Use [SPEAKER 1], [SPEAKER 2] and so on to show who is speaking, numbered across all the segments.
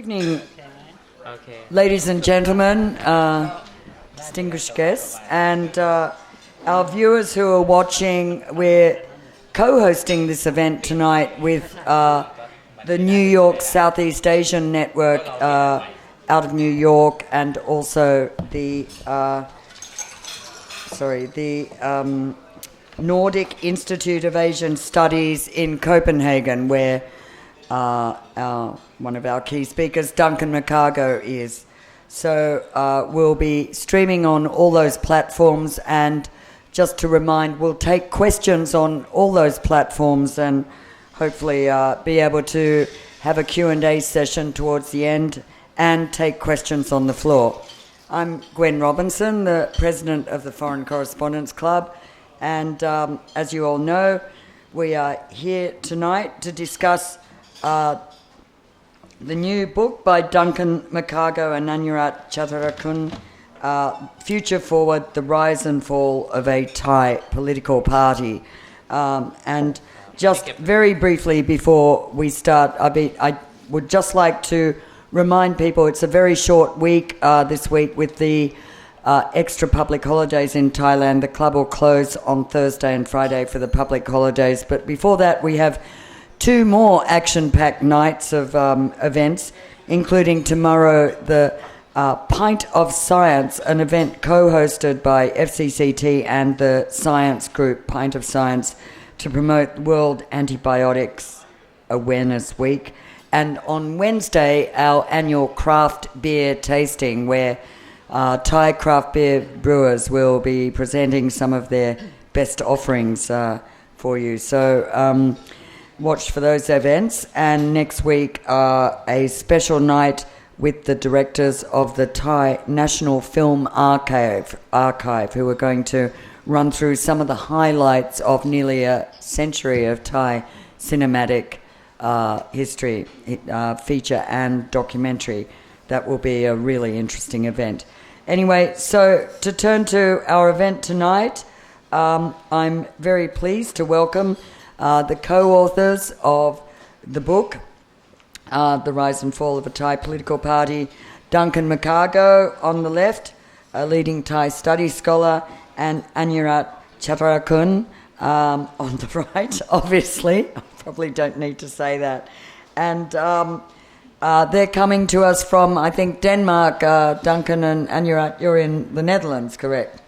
[SPEAKER 1] Evening, ladies and gentlemen, distinguished guests, and our viewers who are watching. We're co-hosting this event tonight with the New York Southeast Asian Network out of New York, and also the Nordic Institute of Asian Studies in Copenhagen, where one of our key speakers, Duncan McCargo, is. So we'll be streaming on all those platforms, and just to remind, we'll take questions on all those platforms and hopefully be able to have a Q&A session towards the end and take questions on the floor. I'm Gwen Robinson, the president of the Foreign Correspondents Club, and as you all know, we are here tonight to discuss the new book by Duncan McCargo and Anyarat Chattharakun, Future Forward, The Rise and Fall of a Thai Political Party. And just very briefly before we start, I would just like to remind people it's a very short week this week with the extra public holidays in Thailand. The club will close on Thursday and Friday for the public holidays. But before that, we have two more action-packed nights of events, including tomorrow the Pint of Science, an event co-hosted by FCCT and the science group Pint of Science to promote World Antibiotics Awareness Week. And on Wednesday, our annual craft beer tasting, where Thai craft beer brewers will be presenting some of their best offerings for you. So watch for those events. And next week, a special night with the directors of the Thai National Film Archive, who are going to run through some of the highlights of nearly a century of Thai cinematic history, feature and documentary. That will be a really interesting event. Anyway, so to turn to our event tonight, I'm very pleased to welcome the co-authors of the book, The Rise and Fall of a Thai Political Party, Duncan McCargo on the left, a leading Thai studies scholar, and Anyarat Chattharakun on the right, obviously. I probably don't need to say that. And they're coming to us from, I think, Denmark. Duncan and Anyarat, you're in the Netherlands, correct?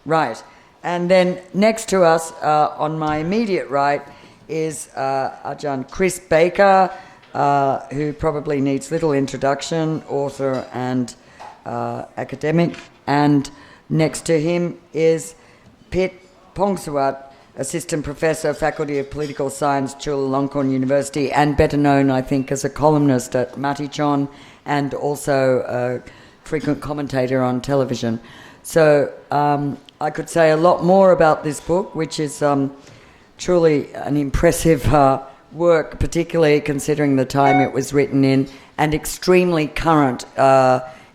[SPEAKER 1] Right. And then next to us, on my immediate right, is Ajahn Chris Baker, who probably needs little introduction, author and academic. And next to him is Pit Pongsuat, Assistant Professor, Faculty of Political Science, Chulalongkorn University, and better known, I think, as a columnist at Matichon, and also a frequent commentator on television. So I could say a lot more about this book, which is truly an impressive work, particularly considering the time it was written in, and extremely current.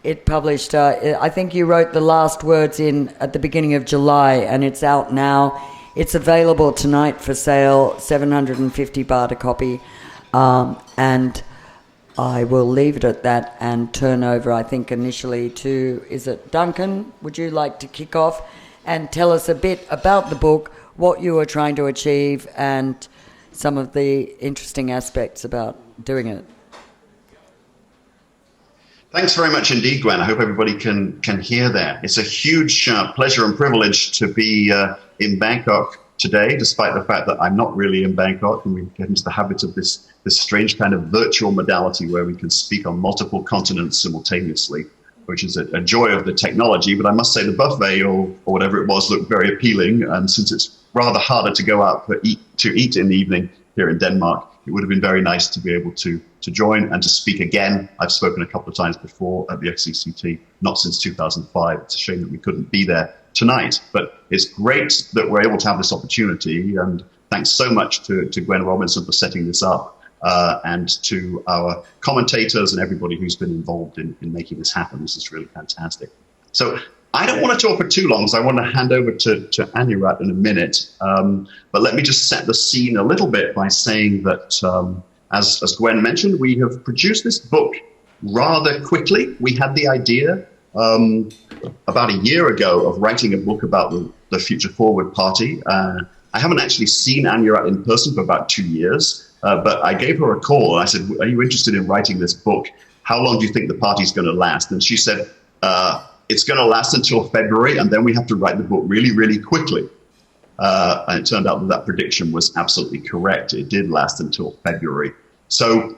[SPEAKER 1] It published, I think you wrote the last words at the beginning of July, and it's out now. It's available tonight for sale, 750 baht a copy, and I will leave it at that and turn over, I think, initially to, is it Duncan? Would you like to kick off and tell us a bit about the book, what you were trying to achieve, and some of the interesting aspects about doing it?
[SPEAKER 2] Thanks very much indeed, Gwen. I hope everybody can hear there. It's a huge pleasure and privilege to be in Bangkok today, despite the fact that I'm not really in Bangkok, and we get into the habit of this strange kind of virtual modality where we can speak on multiple continents simultaneously, which is a joy of the technology. But I must say the buffet or whatever it was looked very appealing, and since it's rather harder to go out to eat in the evening here in Denmark, it would have been very nice to be able to join and to speak again. I've spoken a couple of times before at the FCCT, not since 2005. It's a shame that we couldn't be there tonight, but it's great that we're able to have this opportunity, and thanks so much to Gwen Robinson for setting this up, and to our commentators and everybody who's been involved in making this happen. This is really fantastic. So I don't want to talk for too long, so I want to hand over to Anyarat in a minute. But let me just set the scene a little bit by saying that, as Gwen mentioned, we have produced this book rather quickly. We had the idea about a year ago of writing a book about the Future Forward Party. I haven't actually seen Anyarat in person for about 2 years, but I gave her a call and I said, are you interested in writing this book? How long do you think the party's going to last? And she said, it's going to last until February, and then we have to write the book really, really quickly. And it turned out that that prediction was absolutely correct. It did last until February. So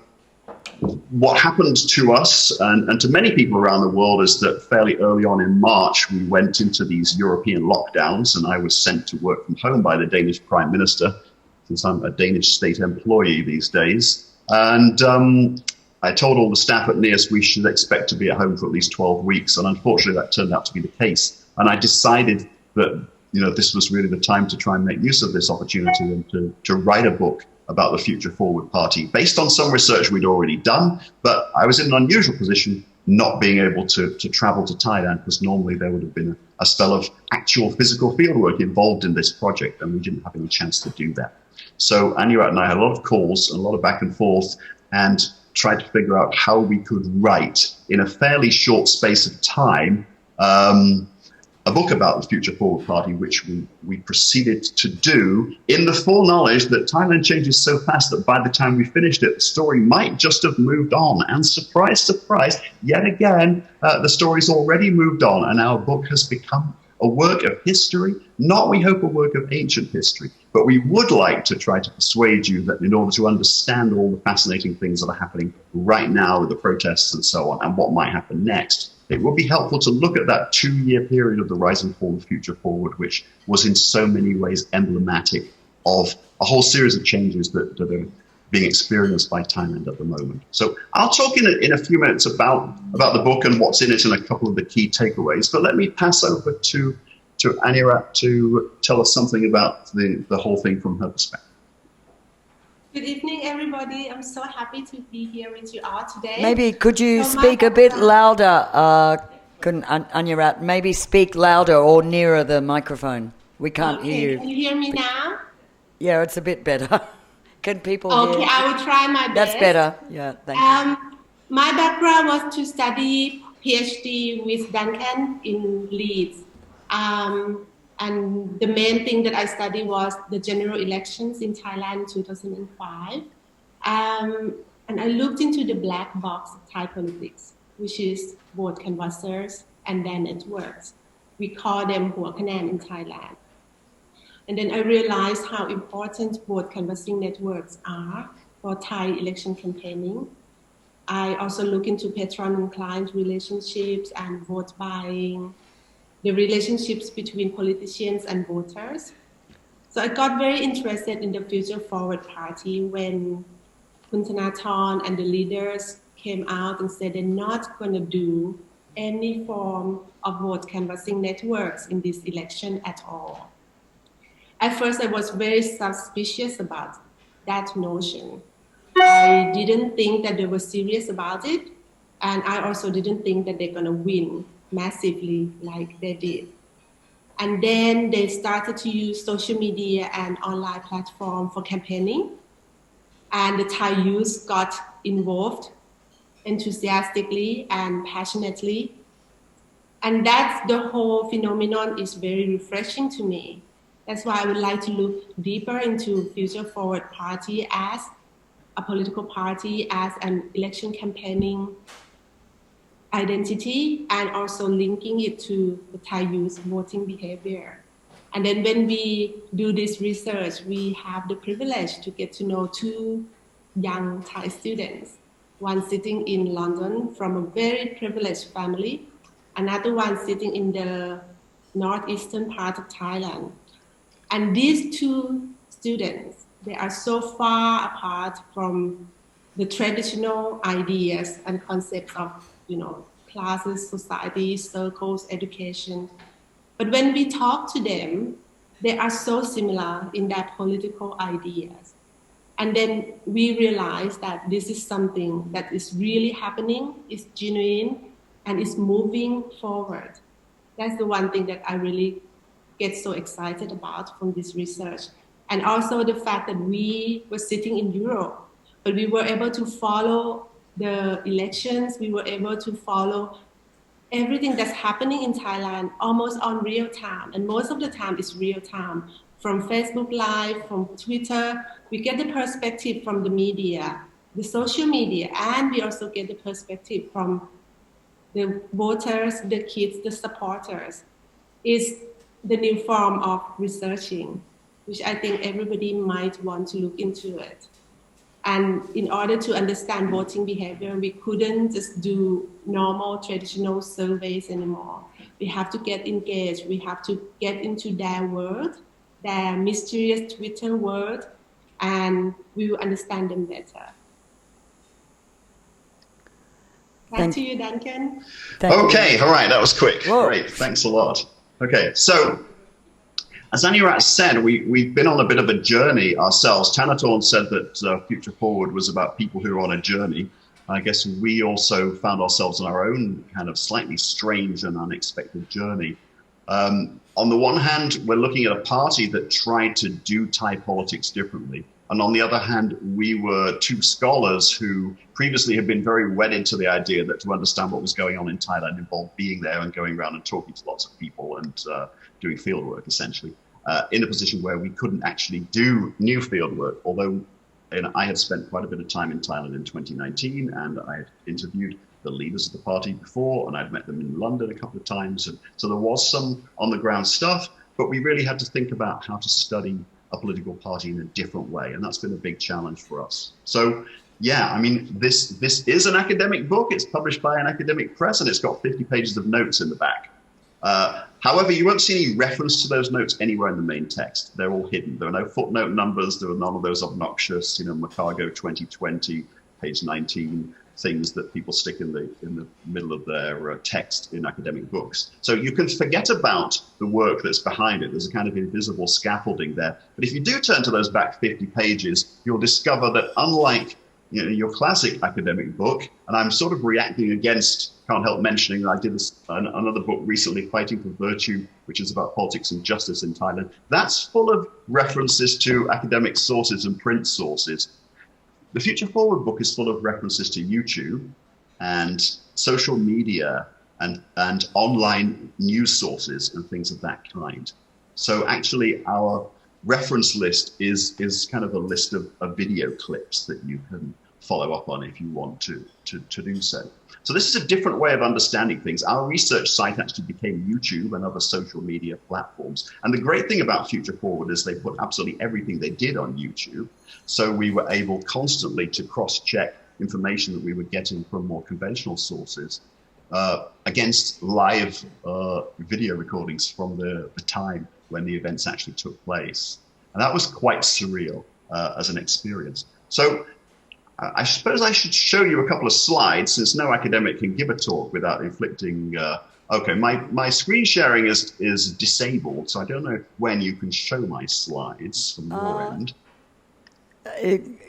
[SPEAKER 2] what happened to us and to many people around the world is that fairly early on in March, we went into these European lockdowns, and I was sent to work from home by the Danish Prime Minister, since I'm a Danish state employee these days. And I told all the staff at NYSEAN we should expect to be at home for at least 12 weeks. And unfortunately, that turned out to be the case. And I decided that, this was really the time to try and make use of this opportunity and to write a book about the Future Forward Party based on some research we'd already done. But I was in an unusual position not being able to travel to Thailand, because normally there would have been a spell of actual physical fieldwork involved in this project, and we didn't have any chance to do that. So Anyarat and I had a lot of calls and a lot of back and forth, and tried to figure out how we could write in a fairly short space of time a book about the Future Forward Party, which we proceeded to do in the full knowledge that Thailand changes so fast that by the time we finished it, the story might just have moved on. And surprise, surprise, yet again, the story's already moved on, and our book has become a work of history, not, we hope, a work of ancient history. But we would like to try to persuade you that in order to understand all the fascinating things that are happening right now with the protests and so on, and what might happen next, it would be helpful to look at that 2-year period of the rise and fall of Future Forward, which was in so many ways emblematic of a whole series of changes that are being experienced by Thailand at the moment. So I'll talk in a few minutes about the book and what's in it and a couple of the key takeaways. But let me pass over to Anyarat to tell us something about the whole thing from her perspective.
[SPEAKER 3] Good evening, everybody. I'm so happy to be here with you all today.
[SPEAKER 1] Maybe could you speak a bit louder, Anyarat? Maybe speak louder or nearer the microphone. We can't hear you.
[SPEAKER 3] Can you hear me now?
[SPEAKER 1] Yeah, it's a bit better. Can people hear?
[SPEAKER 3] Okay, I will try my best.
[SPEAKER 1] That's better. Yeah, thank you.
[SPEAKER 3] My background was to study PhD with Duncan in Leeds. And the main thing that I studied was the general elections in Thailand in 2005. And I looked into the black box of Thai politics, which is vote canvassers and then networks. We call them Hua Kanan in Thailand. And then I realized how important vote canvassing networks are for Thai election campaigning. I also look into patron and client relationships and vote buying, the relationships between politicians and voters. So I got very interested in the Future Forward Party when Thanathorn and the leaders came out and said they're not going to do any form of vote canvassing networks in this election at all. At first, I was very suspicious about that notion. I didn't think that they were serious about it, and I also didn't think that they're going to win massively like they did. And then they started to use social media and online platform for campaigning, and the Thai youth got involved enthusiastically and passionately. And that's the whole phenomenon is very refreshing to me. That's why I would like to look deeper into Future Forward Party as a political party, as an election campaigning identity, and also linking it to the Thai youth voting behavior. And then when we do this research, we have the privilege to get to know 2 young Thai students, one sitting in London from a very privileged family, another one sitting in the northeastern part of Thailand. And these 2 students, they are so far apart from the traditional ideas and concepts of, classes, society, circles, education. But when we talk to them, they are so similar in their political ideas. And then we realize that this is something that is really happening, is genuine, and is moving forward. That's the one thing that I really get so excited about from this research. And also the fact that we were sitting in Europe, but we were able to follow the elections, we were able to follow everything that's happening in Thailand almost on real time. And most of the time it's real time. From Facebook Live, from Twitter, we get the perspective from the media, the social media, and we also get the perspective from the voters, the kids, the supporters. It's the new form of researching, which I think everybody might want to look into it. And in order to understand voting behavior, we couldn't just do normal traditional surveys anymore. We have to get engaged. We have to get into their world, their mysterious Twitter world, and we will understand them better. Back to you, Duncan.
[SPEAKER 2] Okay, all right, that was quick.
[SPEAKER 1] Whoa.
[SPEAKER 2] Great, thanks a lot. Okay, so as Anyarat said, we've been on a bit of a journey ourselves. Thanathorn said that Future Forward was about people who are on a journey. I guess we also found ourselves on our own kind of slightly strange and unexpected journey. On the one hand, we're looking at a party that tried to do Thai politics differently. And on the other hand, we were two scholars who previously had been very wedded to the idea that to understand what was going on in Thailand involved being there and going around and talking to lots of people and doing field work, essentially, in a position where we couldn't actually do new field work. Although I had spent quite a bit of time in Thailand in 2019, and I had interviewed the leaders of the party before, and I'd met them in London a couple of times. And so there was some on the ground stuff, but we really had to think about how to study a political party in a different way. And that's been a big challenge for us. So yeah, I mean, this is an academic book. It's published by an academic press, and it's got 50 pages of notes in the back. However, you won't see any reference to those notes anywhere in the main text. They're all hidden. There are no footnote numbers. There are none of those obnoxious, McCargo 2020, page 19, things that people stick in the middle of their text in academic books. So you can forget about the work that's behind it. There's a kind of invisible scaffolding there. But if you do turn to those back 50 pages, you'll discover that unlike your classic academic book, and I'm sort of reacting against, can't help mentioning that I did another book recently, Fighting for Virtue, which is about politics and justice in Thailand. That's full of references to academic sources and print sources. The Future Forward book is full of references to YouTube and social media and online news sources and things of that kind. So actually our reference list is kind of a list of video clips that you can follow up on if you want to do so. So this is a different way of understanding things. Our research site actually became YouTube and other social media platforms. And the great thing about Future Forward is they put absolutely everything they did on YouTube. So we were able constantly to cross-check information that we were getting from more conventional sources against live video recordings from the time when the events actually took place. And that was quite surreal as an experience. So I suppose I should show you a couple of slides, since no academic can give a talk without inflicting... okay, my screen sharing is disabled, so I don't know when you can show my slides from your end.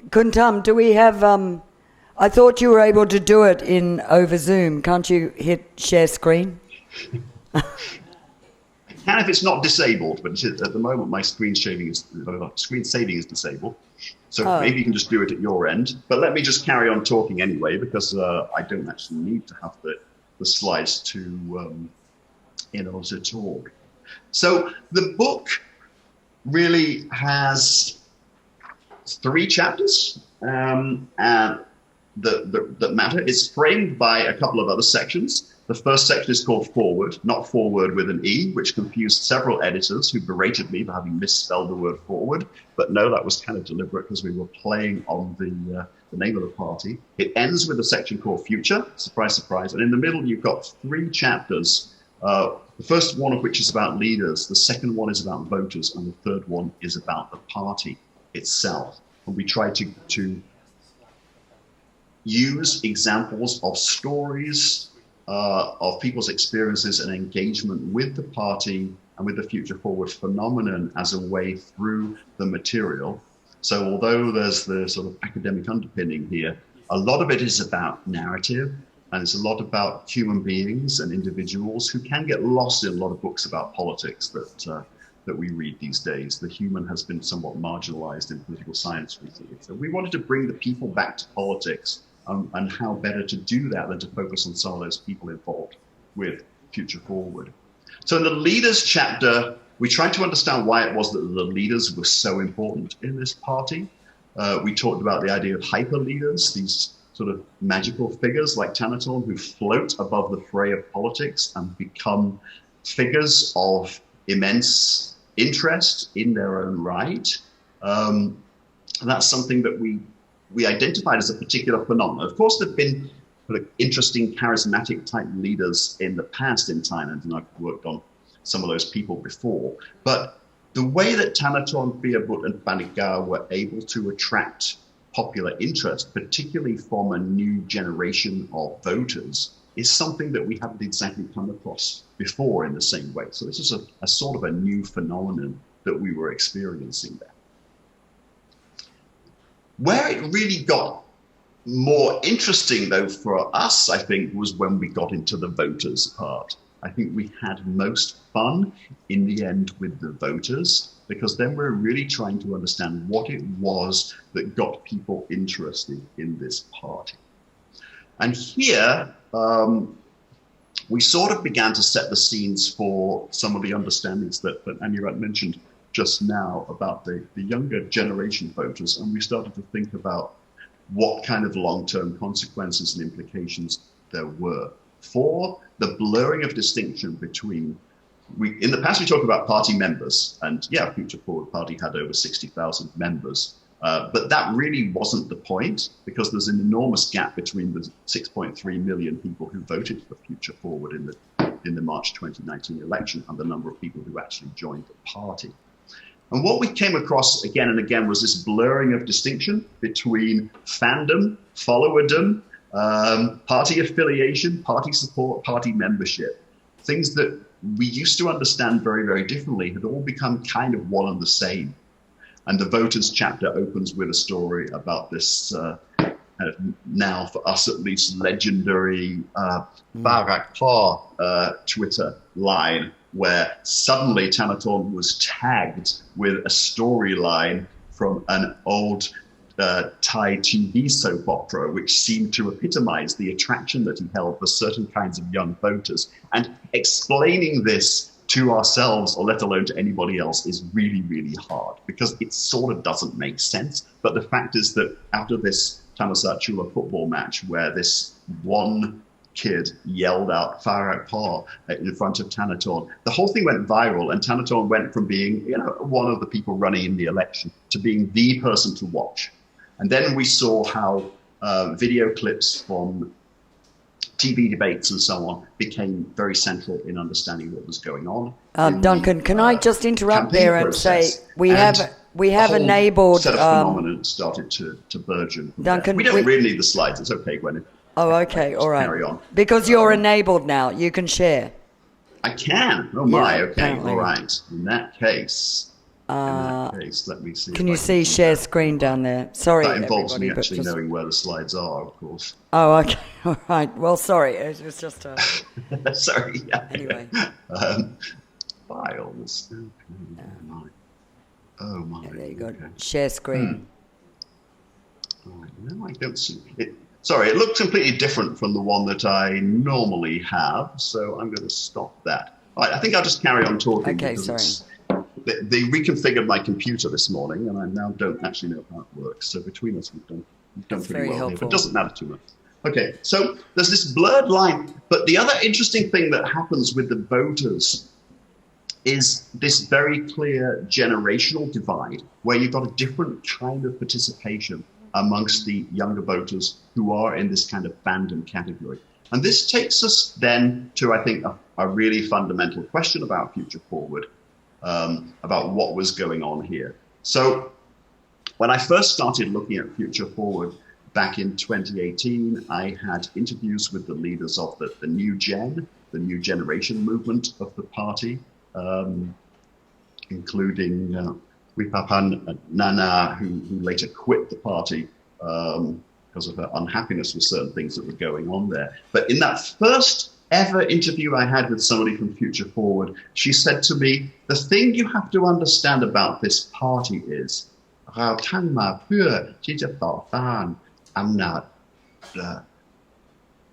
[SPEAKER 1] Kuntam, do we have... I thought you were able to do it over Zoom. Can't you hit share screen?
[SPEAKER 2] I can if it's not disabled, but at the moment my screen saving is disabled. So maybe you can just do it at your end. But let me just carry on talking anyway, because I don't actually need to have the slides in order to talk. So the book really has 3 chapters that matter. It's framed by a couple of other sections. The first section is called Forward, not Forward with an E, which confused several editors who berated me for having misspelled the word forward. But no, that was kind of deliberate because we were playing on the name of the party. It ends with a section called Future, surprise, surprise. And in the middle, you've got 3 chapters, the first one of which is about leaders, the second one is about voters, and the third one is about the party itself. And we try to use examples of stories, of people's experiences and engagement with the party and with the Future Forward phenomenon as a way through the material. So although there's the sort of academic underpinning here, a lot of it is about narrative, and it's a lot about human beings and individuals who can get lost in a lot of books about politics that we read these days. The human has been somewhat marginalized in political science recently. So we wanted to bring the people back to politics and how better to do that than to focus on some of those people involved with Future Forward. So in the leaders chapter, we tried to understand why it was that the leaders were so important in this party. We talked about the idea of hyper leaders, these sort of magical figures like Thanathorn who float above the fray of politics and become figures of immense interest in their own right. And that's something that we identified as a particular phenomenon. Of course, there have been sort of interesting, charismatic type leaders in the past in Thailand, and I've worked on some of those people before. But the way that Thanathorn, Piabut, and Panika were able to attract popular interest, particularly from a new generation of voters, is something that we haven't exactly come across before in the same way. So this is a sort of a new phenomenon that we were experiencing there. Where it really got more interesting, though, for us, I think, was when we got into the voters part. I think we had most fun in the end with the voters, because then we're really trying to understand what it was that got people interested in this party. And here, we sort of began to set the scenes for some of the understandings that Anyarat mentioned just now about the younger generation voters, and we started to think about what kind of long-term consequences and implications there were for the blurring of distinction between, in the past we talked about party members, and yeah, Future Forward Party had over 60,000 members, but that really wasn't the point, because there's an enormous gap between the 6.3 million people who voted for Future Forward in the March 2019 election and the number of people who actually joined the party. And what we came across again and again was this blurring of distinction between fandom, followerdom, party affiliation, party support, party membership. Things that we used to understand very, very differently had all become kind of one and the same. And the voters chapter opens with a story about this now, for us at least, legendary Barak Pa Twitter line, where suddenly Thanathorn was tagged with a storyline from an old Thai TV soap opera, which seemed to epitomize the attraction that he held for certain kinds of young voters. And explaining this to ourselves, or let alone to anybody else, is really, really hard, because it sort of doesn't make sense. But the fact is that after this Thammasat Chula football match, where this one kid yelled out Farak Pa in front of Thanathorn, the whole thing went viral, and Thanathorn went from being, one of the people running in the election to being the person to watch. And then we saw how video clips from TV debates and so on became very central in understanding what was going on.
[SPEAKER 1] Duncan, can I just interrupt there and say we have enabled
[SPEAKER 2] set of phenomena started to burgeon.
[SPEAKER 1] Duncan,
[SPEAKER 2] we don't really need the slides. It's okay, Gwen.
[SPEAKER 1] Oh, okay, all right.
[SPEAKER 2] Carry on.
[SPEAKER 1] Because you're enabled now, you can share.
[SPEAKER 2] I can. Oh my.
[SPEAKER 1] Yeah,
[SPEAKER 2] okay.
[SPEAKER 1] apparently.
[SPEAKER 2] All right. In that case, let me see.
[SPEAKER 1] Can you see share screen down there? Sorry,
[SPEAKER 2] that involves
[SPEAKER 1] everybody,
[SPEAKER 2] me actually
[SPEAKER 1] but
[SPEAKER 2] knowing where the slides are, of course.
[SPEAKER 1] Oh, okay. All right. Well, sorry. It was just a...
[SPEAKER 2] Sorry. Yeah.
[SPEAKER 1] Anyway.
[SPEAKER 2] Files. Oh my.
[SPEAKER 1] Yeah, there you go.
[SPEAKER 2] Okay.
[SPEAKER 1] Share screen.
[SPEAKER 2] All right. No, I don't see it. Sorry, it looks completely different from the one that I normally have, so I'm going to stop that. All right, I think I'll just carry on talking.
[SPEAKER 1] Okay, sorry.
[SPEAKER 2] They reconfigured my computer this morning, and I now don't actually know how it works. So between us, we've done pretty well here, but it doesn't matter too much. Okay, so there's this blurred line, but the other interesting thing that happens with the voters is this very clear generational divide, where you've got a different kind of participation amongst the younger voters who are in this kind of fandom category. And this takes us then to, I think, a really fundamental question about Future Forward, about what was going on here. So when I first started looking at Future Forward back in 2018, I had interviews with the leaders of the new generation movement of the party, including Wipapan Nana, who later quit the party because of her unhappiness with certain things that were going on there. But in that first ever interview I had with somebody from Future Forward, she said to me, the thing you have to understand about this party is เราตั้งมาเพื่อที่จะต่อต้านอำนาจ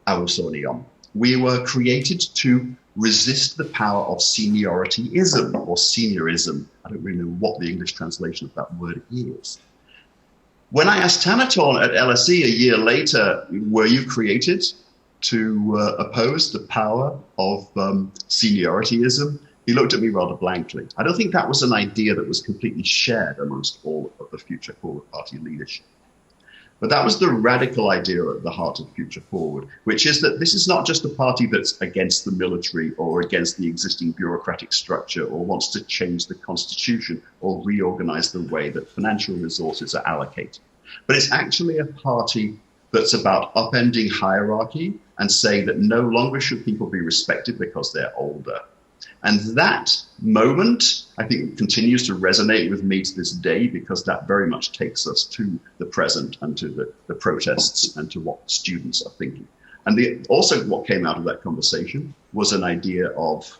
[SPEAKER 2] Awusonion. We were created to resist the power of seniorityism or seniorism. I don't really know what the English translation of that word is. When I asked Thanathorn at LSE a year later, were you created to oppose the power of seniorityism? He looked at me rather blankly. I don't think that was an idea that was completely shared amongst all of the Future Forward Party leadership. But that was the radical idea at the heart of Future Forward, which is that this is not just a party that's against the military or against the existing bureaucratic structure or wants to change the constitution or reorganize the way that financial resources are allocated. But it's actually a party that's about upending hierarchy and saying that no longer should people be respected because they're older. And that moment, I think, continues to resonate with me to this day, because that very much takes us to the present and to the protests and to what students are thinking. And also what came out of that conversation was an idea of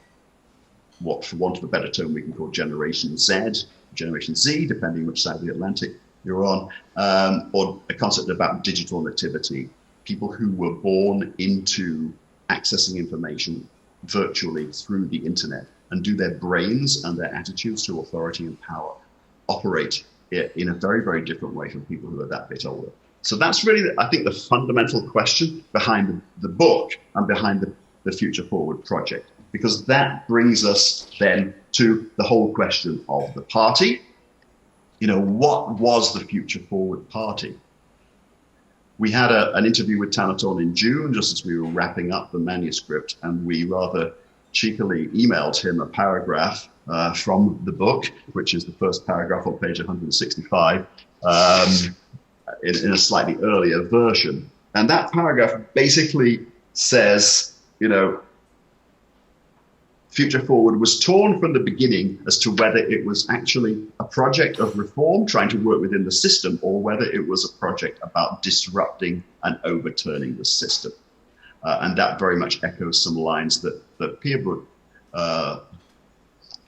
[SPEAKER 2] what, for want of a better term, we can call Generation Z, Generation Z, depending which side of the Atlantic you're on, or a concept about digital nativity, people who were born into accessing information virtually through the internet, and do their brains and their attitudes to authority and power operate in a very, very different way from people who are that bit older. So that's really, I think, the fundamental question behind the book and behind the Future Forward project, because that brings us then to the whole question of the party. You know, what was the Future Forward Party? We had an interview with Thanathorn in June, just as we were wrapping up the manuscript, and we rather cheekily emailed him a paragraph from the book, which is the first paragraph on page 165, in a slightly earlier version. And that paragraph basically says, you know, Future Forward was torn from the beginning as to whether it was actually a project of reform, trying to work within the system, or whether it was a project about disrupting and overturning the system. And that very much echoes some lines that Peerbrook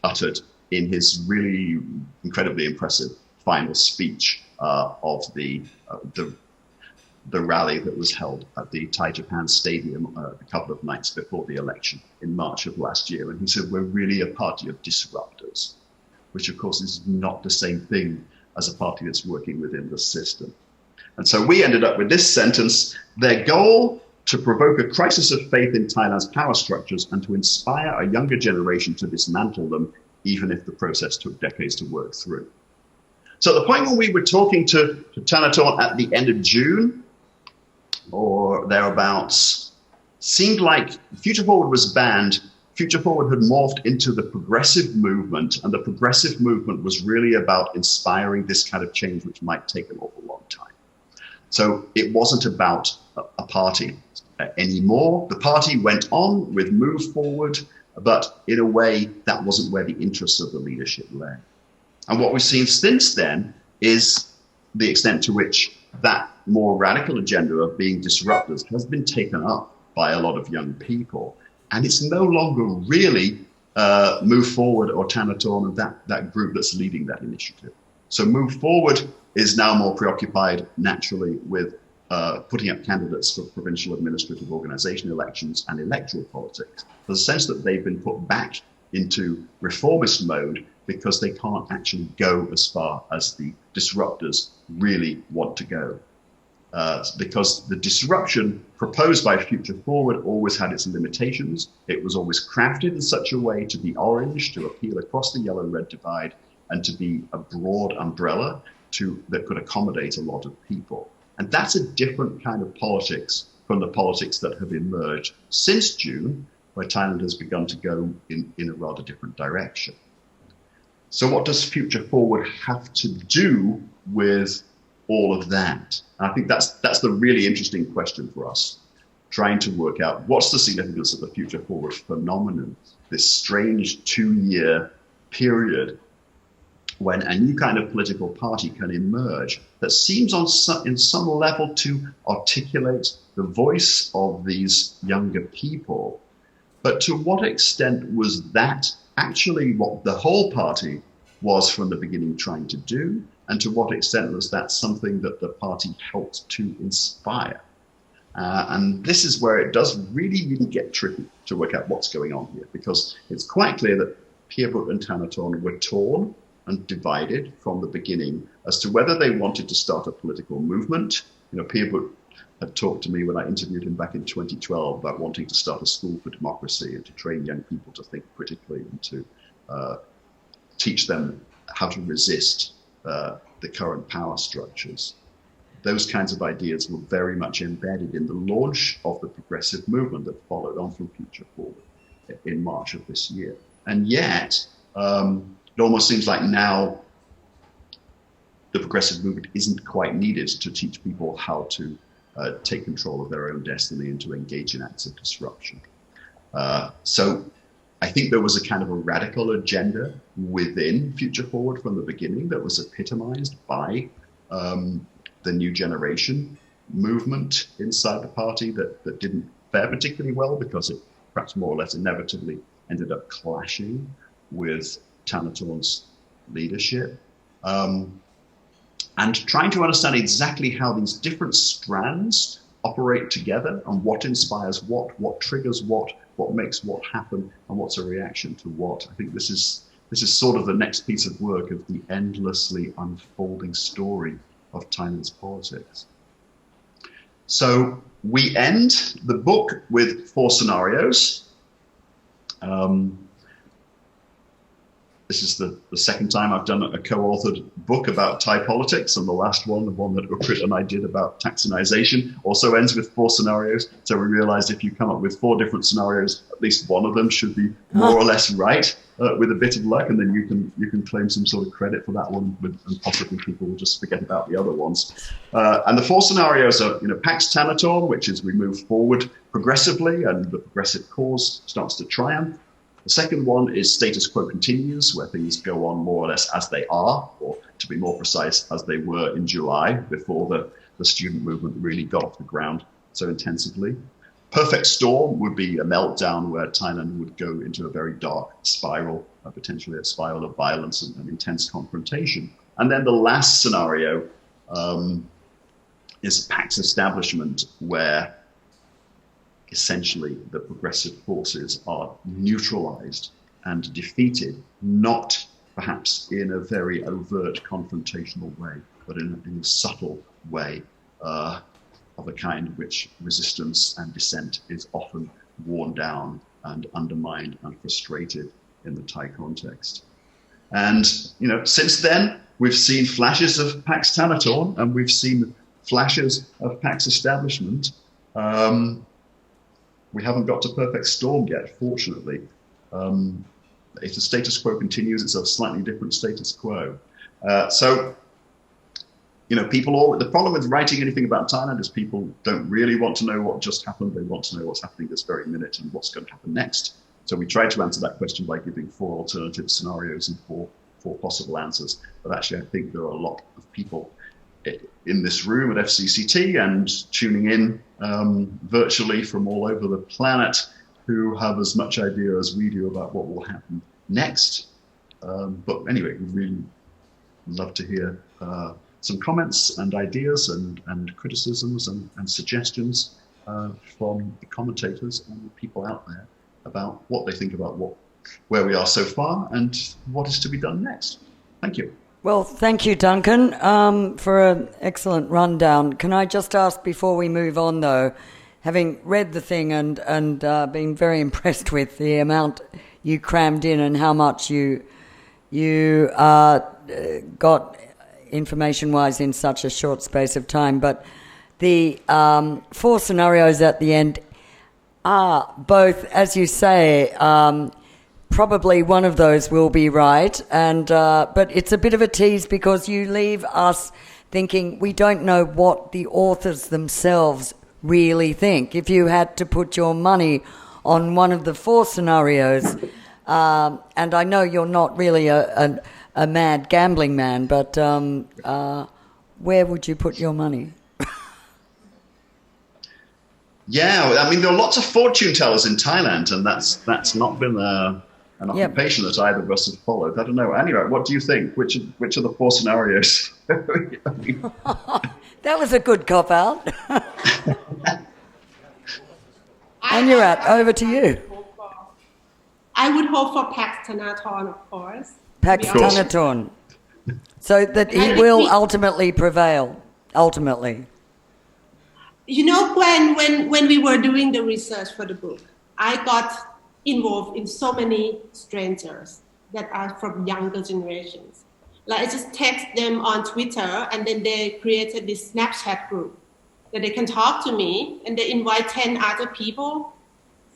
[SPEAKER 2] uttered in his really incredibly impressive final speech of the rally that was held at the Thai Japan Stadium a couple of nights before the election in March of last year. And he said, we're really a party of disruptors, which of course is not the same thing as a party that's working within the system. And so we ended up with this sentence: their goal to provoke a crisis of faith in Thailand's power structures and to inspire a younger generation to dismantle them, even if the process took decades to work through. So at the point when we were talking to Thanathorn at the end of June, or thereabouts, seemed like Future Forward was banned. Future Forward had morphed into the progressive movement, and the progressive movement was really about inspiring this kind of change, which might take an awful long time. So it wasn't about a party anymore. The party went on with Move Forward, but in a way that wasn't where the interests of the leadership lay. And what we've seen since then is the extent to which that more radical agenda of being disruptors has been taken up by a lot of young people. And it's no longer really Move Forward or Thanathorn and that group that's leading that initiative. So Move Forward is now more preoccupied naturally with putting up candidates for provincial administrative organization elections and electoral politics. There's a sense that they've been put back into reformist mode because they can't actually go as far as the disruptors really want to go. Because the disruption proposed by Future Forward always had its limitations. It was always crafted in such a way to be orange, to appeal across the yellow-red divide, and to be a broad umbrella that could accommodate a lot of people. And that's a different kind of politics from the politics that have emerged since June, where Thailand has begun to go in a rather different direction. So what does Future Forward have to do with all of that? And I think that's the really interesting question for us, trying to work out what's the significance of the Future Forward phenomenon, this strange 2-year period when a new kind of political party can emerge that seems in some level to articulate the voice of these younger people. But to what extent was that actually what the whole party was from the beginning trying to do? And to what extent was that something that the party helped to inspire? And this is where it does really, really get tricky to work out what's going on here, because it's quite clear that Pierrebout and Thanathorn were torn and divided from the beginning as to whether they wanted to start a political movement. Pierrebout had talked to me when I interviewed him back in 2012 about wanting to start a school for democracy and to train young people to think critically and to teach them how to resist the current power structures. Those kinds of ideas were very much embedded in the launch of the progressive movement that followed on from Future Forward in March of this year. And yet, it almost seems like now the progressive movement isn't quite needed to teach people how to take control of their own destiny and to engage in acts of disruption. So I think there was a kind of a radical agenda within Future Forward from the beginning that was epitomized by the new generation movement inside the party that didn't fare particularly well because it perhaps more or less inevitably ended up clashing with Thanathorn's leadership. And trying to understand exactly how these different strands operate together and what inspires what triggers what makes what happen, and what's a reaction to what. I think this is sort of the next piece of work of the endlessly unfolding story of Thailand's politics. So we end the book with 4 scenarios. This is the second time I've done a co-authored book about Thai politics, and the last one, the one that Ukrit and I did about taxonization, also ends with 4 scenarios. So we realized if you come up with 4 different scenarios, at least one of them should be more or less right, with a bit of luck, and then you can claim some sort of credit for that one, and possibly people will just forget about the other ones. And the 4 scenarios are, Pax Thanathorn, which is we move forward progressively and the progressive cause starts to triumph. The second one is status quo continues, where things go on more or less as they are, or to be more precise, as they were in July, before the student movement really got off the ground so intensively. Perfect storm would be a meltdown where Thailand would go into a very dark spiral, potentially a spiral of violence and intense confrontation. And then the last scenario is Pax establishment, where essentially the progressive forces are neutralized and defeated, not perhaps in a very overt confrontational way, but in a subtle way of a kind in which resistance and dissent is often worn down and undermined and frustrated in the Thai context. And, since then, we've seen flashes of Pax Thanathorn and we've seen flashes of Pax establishment. We haven't got to perfect storm yet, fortunately. If the status quo continues, it's a slightly different status quo. The problem with writing anything about Thailand is people don't really want to know what just happened. They want to know what's happening this very minute and what's going to happen next. So we tried to answer that question by giving 4 alternative scenarios and four possible answers. But actually, I think there are a lot of people in this room at FCCT and tuning in virtually from all over the planet who have as much idea as we do about what will happen next. But anyway, we'd really love to hear some comments and ideas and criticisms and suggestions from the commentators and the people out there about what they think about where we are so far and what is to be done next. Thank you.
[SPEAKER 1] Well, thank you, Duncan, for an excellent rundown. Can I just ask before we move on, though, having read the thing and being very impressed with the amount you crammed in and how much you got information-wise in such a short space of time, but the 4 scenarios at the end are both, as you say, probably one of those will be right, and but it's a bit of a tease because you leave us thinking we don't know what the authors themselves really think. If you had to put your money on one of the 4 scenarios, and I know you're not really a mad gambling man, but where would you put your money?
[SPEAKER 2] Yeah, I mean, there are lots of fortune tellers in Thailand, and that's not been an occupation that either of us have followed. I don't know. Anyway, what do you think? Which are the 4 scenarios?
[SPEAKER 1] That was a good cop-out. Anyarat, over to you.
[SPEAKER 3] I would hope for Pax Thanathorn, of course.
[SPEAKER 1] Pax Thanathorn. So that he will ultimately prevail. Ultimately.
[SPEAKER 3] You know, when we were doing the research for the book, I got involved in so many strangers that are from younger generations. Like I just text them on Twitter, and then they created this Snapchat group that they can talk to me, and they invite 10 other people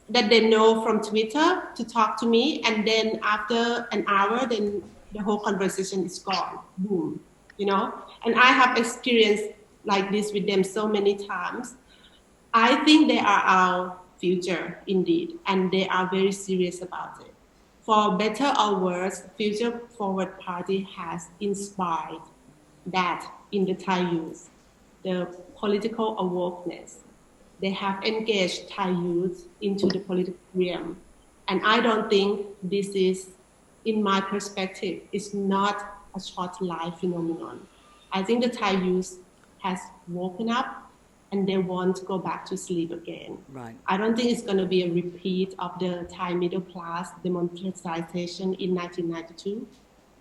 [SPEAKER 3] that they know from Twitter to talk to me, and then after an hour, then the whole conversation is gone. Boom, you know? And I have experienced like this with them so many times. I think they are our future indeed, and they are very serious about it. For better or worse, Future Forward Party has inspired that in the Thai youth, the political awokeness. They have engaged Thai youth into the political realm. And I don't think this is, in my perspective, is not a short-lived phenomenon. I think the Thai youth has woken up and they want to go back to sleep again.
[SPEAKER 1] Right.
[SPEAKER 3] I don't think it's going to be a repeat of the Thai middle class demonetization in 1992.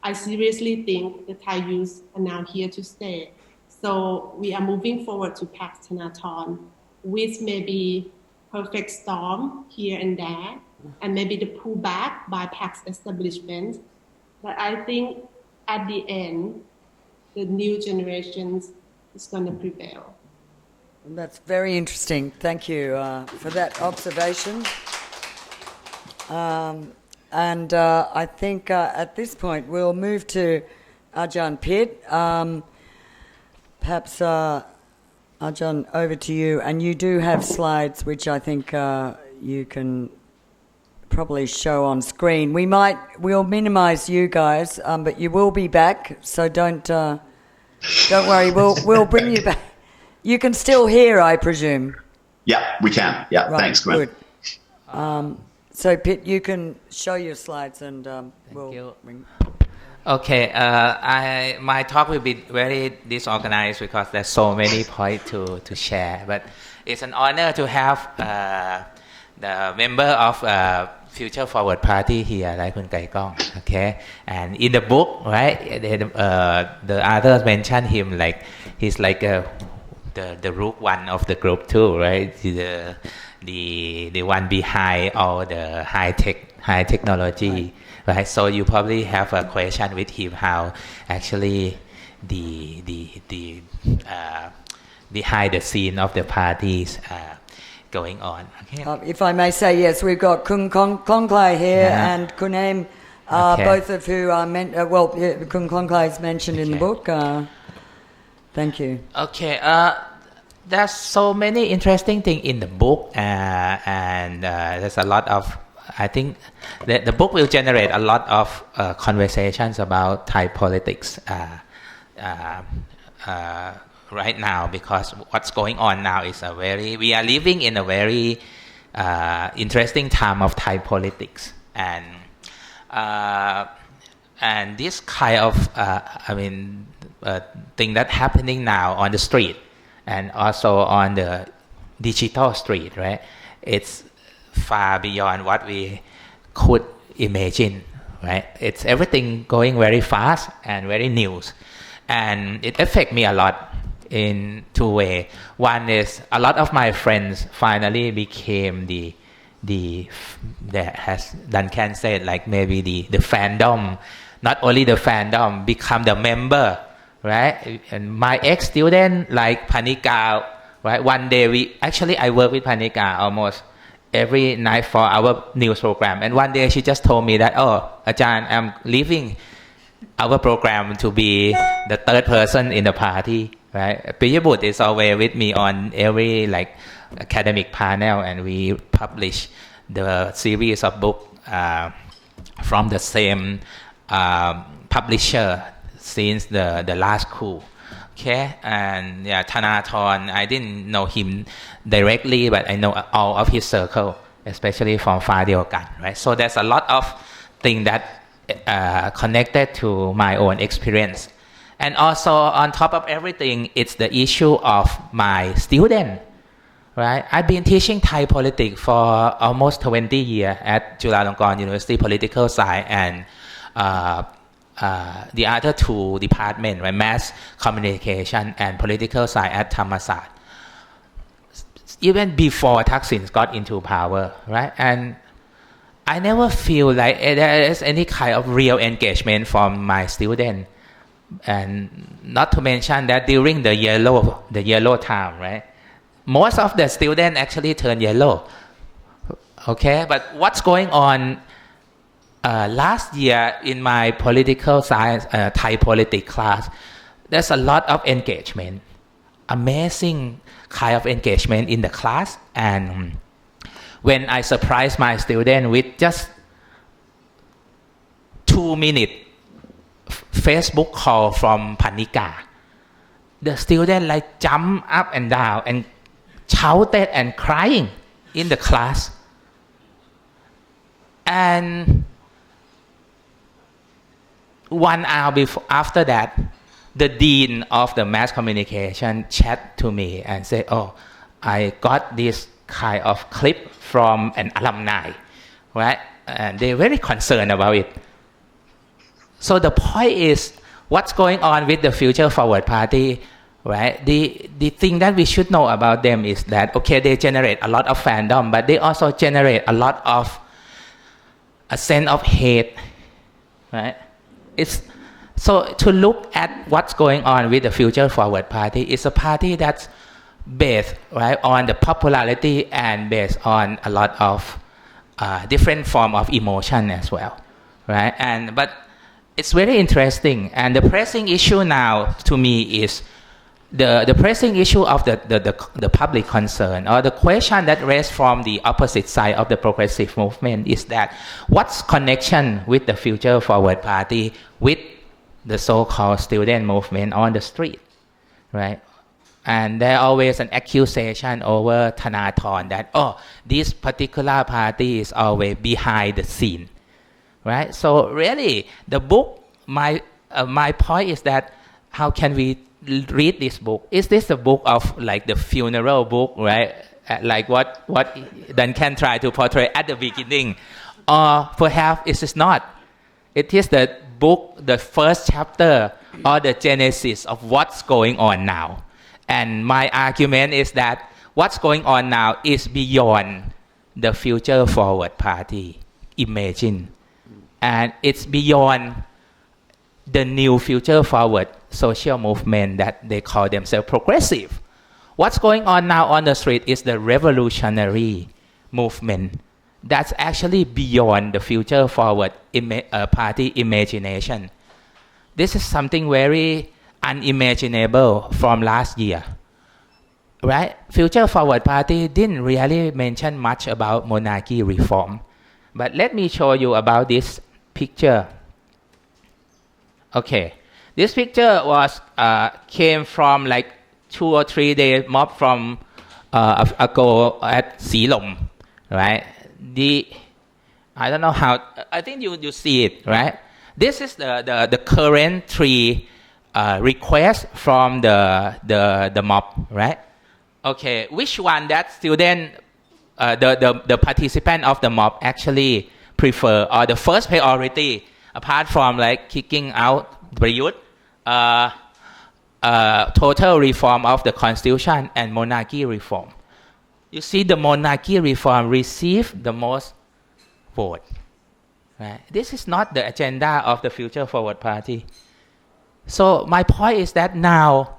[SPEAKER 3] I seriously think the Thai youth are now here to stay. So we are moving forward to Pax Thanathorn with maybe perfect storm here and there, and maybe the pullback by Pax establishment. But I think at the end, the new generations is going to prevail.
[SPEAKER 1] That's very interesting. Thank you for that observation. And I think at this point we'll move to Ajahn Pitt. Perhaps, Ajahn, over to you. And you do have slides which I think you can probably show on screen. We'll minimise you guys, but you will be back, so don't worry. We'll bring you back. You can still hear, I presume.
[SPEAKER 2] Yeah, we can. Yeah,
[SPEAKER 1] right,
[SPEAKER 2] thanks, Gwen.
[SPEAKER 1] Good. So, Pitt, you can show your slides and we'll bring...
[SPEAKER 4] Okay, my talk will be very disorganized because there's so many points to share. But it's an honor to have the member of Future Forward Party here, like Kun Kai Kong. Okay, and in the book, right, the others mentioned him like he's like the rook one of the group too, right? The one behind all the high technology, right? So you probably have a question with him how actually the behind the scene of the parties going on. Okay.
[SPEAKER 1] If I may say, yes, we've got Kun Klongklai here and Kun Aim, both of who are Kun Klongklai is mentioned in the book. Thank you.
[SPEAKER 4] Okay. There's so many interesting things in the book, and there's a lot of. I think the book will generate a lot of conversations about Thai politics right now, because what's going on now is we are living in a very interesting time of Thai politics, and this kind of thing that's happening now on the street and also on the digital street, right? It's far beyond what we could imagine, right? It's everything going very fast and very new, and it affects me a lot in two ways. One is a lot of my friends finally became as Duncan said, like maybe the fandom. Not only the fandom, become the member, right? And my ex-student like Panika, right? One day I work with Panika almost every night for our news program. And one day she just told me that, Ajahn, I'm leaving our program to be the third person in the party, right? Piyabut is always with me on every academic panel, and we publish the series of book from the same publisher since the last coup. Okay, and Thanathorn, I didn't know him directly, but I know all of his circle, especially from Phá Deo Kan, right? So there's a lot of things that connected to my own experience. And also on top of everything, it's the issue of my student, right? I've been teaching Thai politics for almost 20 years at Chulalongkorn University Political Science and the other two departments, right? Mass Communication and Political Science at Thammasat. Even before Thaksin got into power, right? And I never feel like there is any kind of real engagement from my students. And not to mention that during the yellow time, right? Most of the students actually turn yellow. Okay, but what's going on last year in my political science Thai politics class, there's a lot of engagement, amazing kind of engagement in the class. And when I surprise my student with just 2-minute Facebook call from Panika, the student like jump up and down and shouted and crying in the class. And 1 hour after that, the dean of the mass communication chat to me and said, "Oh, I got this kind of clip from an alumni, right? And they're very concerned about it." So the point is, what's going on with the Future Forward Party, right? The thing that we should know about them is that, okay, they generate a lot of fandom, but they also generate a lot of a sense of hate, right? So to look at what's going on with the Future Forward Party, it's a party that's based, right, on the popularity and based on a lot of different form of emotion as well, right? But it's very interesting, and the pressing issue now to me is the pressing issue of the public concern, or the question that raised from the opposite side of the progressive movement is that what's connection with the Future Forward Party with the so-called student movement on the street, right? And there always an accusation over Thanathorn that, oh, this particular party is always behind the scene, right? So really, the book, my point is that how can we read this book? Is this a book of like the funeral book, right? Like what Duncan tried to portray at the beginning, or perhaps it is not. It is the book, the first chapter, or the genesis of what's going on now. And my argument is that what's going on now is beyond the Future Forward Party imagine, and it's beyond the new Future Forward social movement that they call themselves progressive. What's going on now on the street is the revolutionary movement that's actually beyond the Future Forward Party imagination. This is something very unimaginable from last year, right? Future Forward Party didn't really mention much about monarchy reform, but let me show you about this picture. Okay, this picture was came from like 2 or 3 days mob from ago at Silom, right? I don't know how. I think you see it, right? This is the current 3 requests from the mob, right? Okay, which one that student, the participant of the mob actually prefer, or the first priority, apart from like kicking out Prayut, total reform of the constitution and monarchy reform. You see, the monarchy reform received the most vote. Right? This is not the agenda of the Future Forward Party. So my point is that now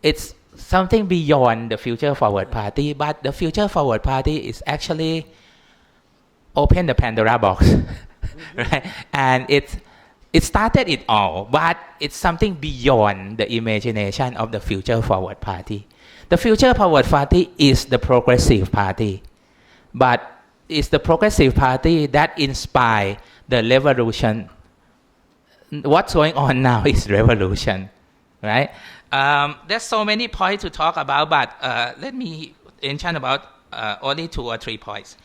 [SPEAKER 4] it's something beyond the Future Forward Party, but the Future Forward Party is actually open the Pandora box, right? And it started it all, but it's something beyond the imagination of the Future Forward Party. The Future Forward Party is the progressive party, but it's the progressive party that inspired the revolution. What's going on now is revolution, right? There's so many points to talk about, but let me mention about only 2 or 3 points.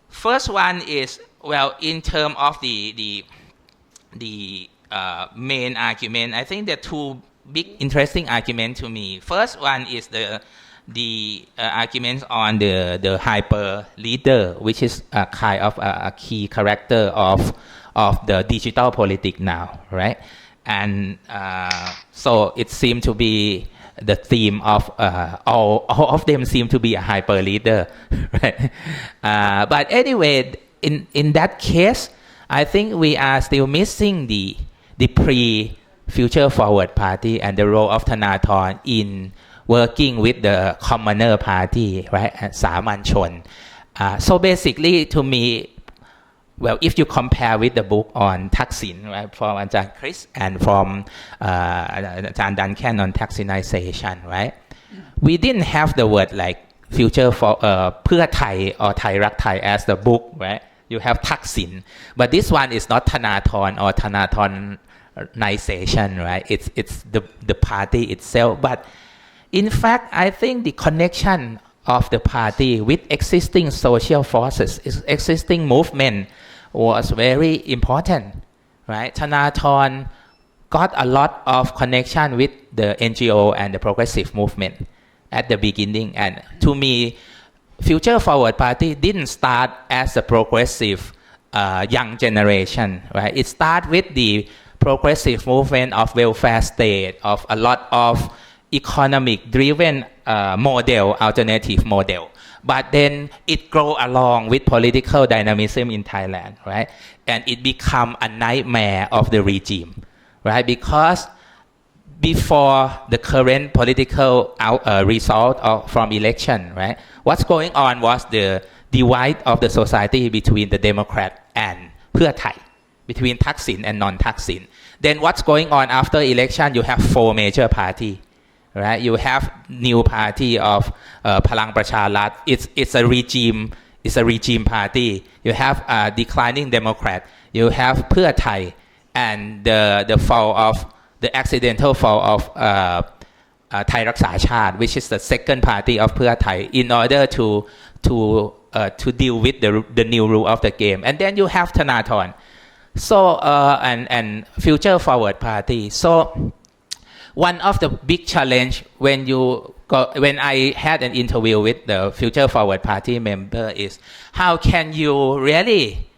[SPEAKER 4] First one is, well, in terms of the main argument, I think there are 2 big interesting arguments to me. First one is the arguments on the hyper leader, which is a kind of a key character of the digital politics now, right? And so it seemed to be the theme of all of them seem to be a hyper leader, right? But anyway, in that case, I think we are still missing the pre-future forward party and the role of Thanathorn in working with the commoner party, right? And Saman Chon. So basically, to me, well, if you compare with the book on Thaksin, right, from Ajahn Chris and from Ajahn Duncan on Thaksinization, right? We didn't have the word like future for Pheu Thai or Thai Rak Thai as the book, right? You have Thaksin, but this one is not Thanathorn or Thanathornization, right? It's the party itself. But in fact, I think the connection of the party with existing social forces, existing movement, was very important, right? Thanathorn got a lot of connection with the NGO and the progressive movement at the beginning. And to me, Future Forward Party didn't start as a progressive young generation, right? It started with the progressive movement of welfare state, of a lot of economic-driven model, alternative model. But then it grew along with political dynamism in Thailand, right? And it became a nightmare of the regime, right? Because before the current political result from election, right? What's going on was the divide of the society between the Democrat and Pheu Thai, between Thaksin and non-Thaksin. Then what's going on after election? You have 4 major parties. Right, you have new party of Palang Pracharat. It's a regime party. You have declining Democrat. You have Pheu Thai, and the fall of the accidental fall of Thai Raksa Chat, which is the second party of Pheu Thai, in order to deal with the new rule of the game. And then you have Thanathorn, so and Future Forward Party. So one of the big challenge when I had an interview with the Future Forward Party member is how can you really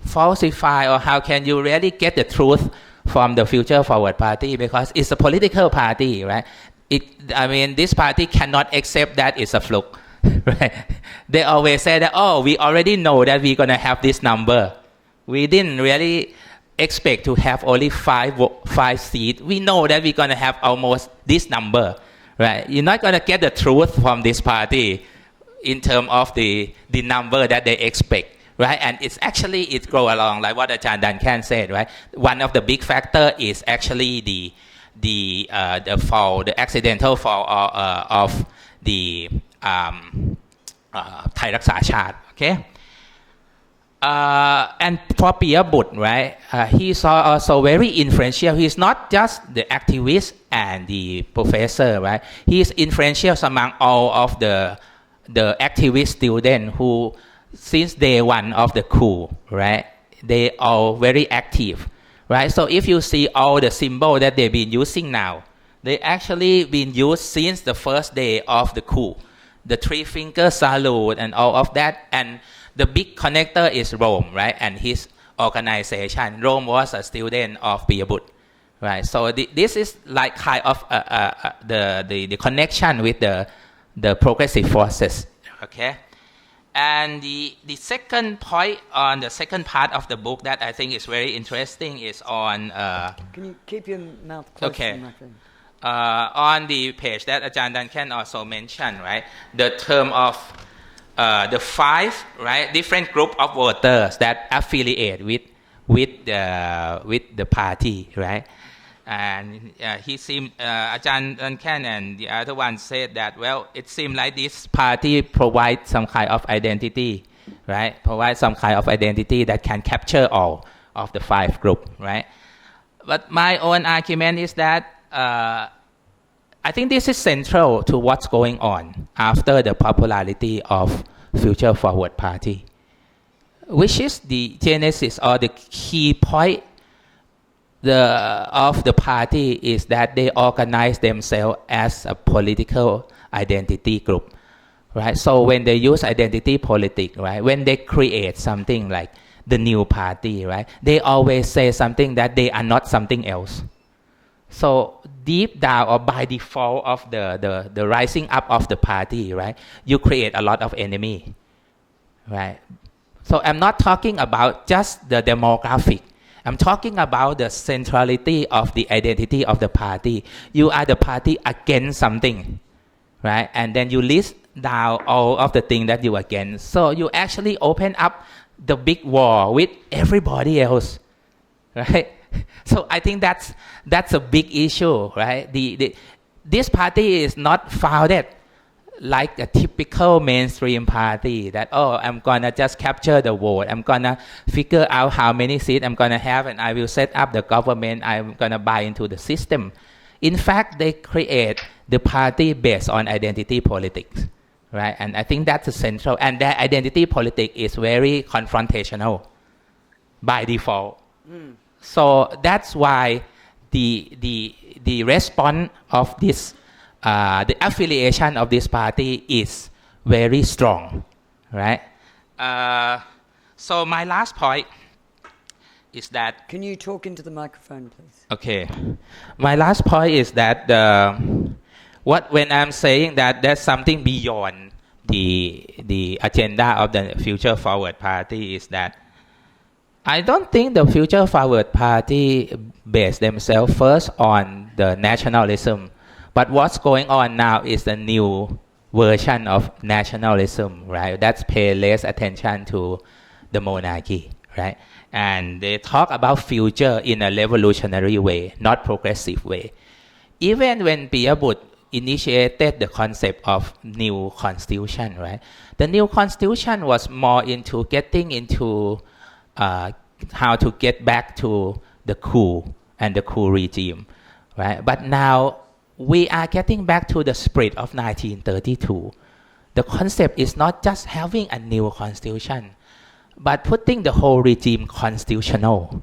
[SPEAKER 4] falsify, or how can you really get the truth from the Future Forward Party, because it's a political party, right? This party cannot accept that it's a fluke, right? They always say that, oh, we already know that we're gonna have this number. We didn't really expect to have only five seats. We know that we're going to have almost this number, right? You're not going to get the truth from this party in terms of the number that they expect, right? And it grow along, like what Ajahn Duncan said, right? One of the big factor is actually the accidental fall of the Thai Raksa Chat, okay? And for Piyabut, right? He's also very influential. He's not just the activist and the professor, right? He's influential among all of the activist students who, since day one of the coup, right? They are very active, right? So if you see all the symbols that they've been using now, they actually been used since the first day of the coup. The 3-finger salute and all of that. And the big connector is Rome, right? And his organization. Rome was a student of Piyabut, right? So this is like kind of the connection with the progressive forces, okay? And the second point on the second part of the book that I think is very interesting is on...
[SPEAKER 1] Can you keep your mouth close to the microphone?
[SPEAKER 4] On the page that Ajahn Duncan also mentioned, right? The term of the 5, right, different group of voters that affiliate with the party, right? And he seemed Ajahn Duncan and the other one said that, well, it seemed like this party provides some kind of identity, right? Provide some kind of identity that can capture all of the 5 group, right? But my own argument is that I think this is central to what's going on after the popularity of Future Forward Party, which is the genesis or the key point, of the party is that they organize themselves as a political identity group, right? So when they use identity politics, right, when they create something like the new party, right, they always say something that they are not something else. So deep down or by default of the rising up of the party, right, you create a lot of enemy, right? So I'm not talking about just the demographic. I'm talking about the centrality of the identity of the party. You are the party against something, right? And then you list down all of the things that you are against. So you actually open up the big war with everybody else, right? So I think that's a big issue, right? This party is not founded like a typical mainstream party that, oh, I'm gonna just capture the vote, I'm gonna figure out how many seats I'm gonna have, and I will set up the government, I'm gonna buy into the system. In fact, they create the party based on identity politics, right? And I think that's essential, and that identity politics is very confrontational by default. So that's why the response of this the affiliation of this party is very strong, right? So my last point is that...
[SPEAKER 1] Can you talk into the microphone, please?
[SPEAKER 4] Okay. My last point is that when I'm saying that there's something beyond the agenda of the Future Forward Party is that I don't think the Future Forward Party based themselves first on the nationalism. But what's going on now is the new version of nationalism, right? That's pay less attention to the monarchy, right? And they talk about future in a revolutionary way, not progressive way. Even when Piyabut initiated the concept of new constitution, right? The new constitution was more into getting into how to get back to the coup and the coup regime, right? But now we are getting back to the spirit of 1932. The concept is not just having a new constitution, but putting the whole regime constitutional.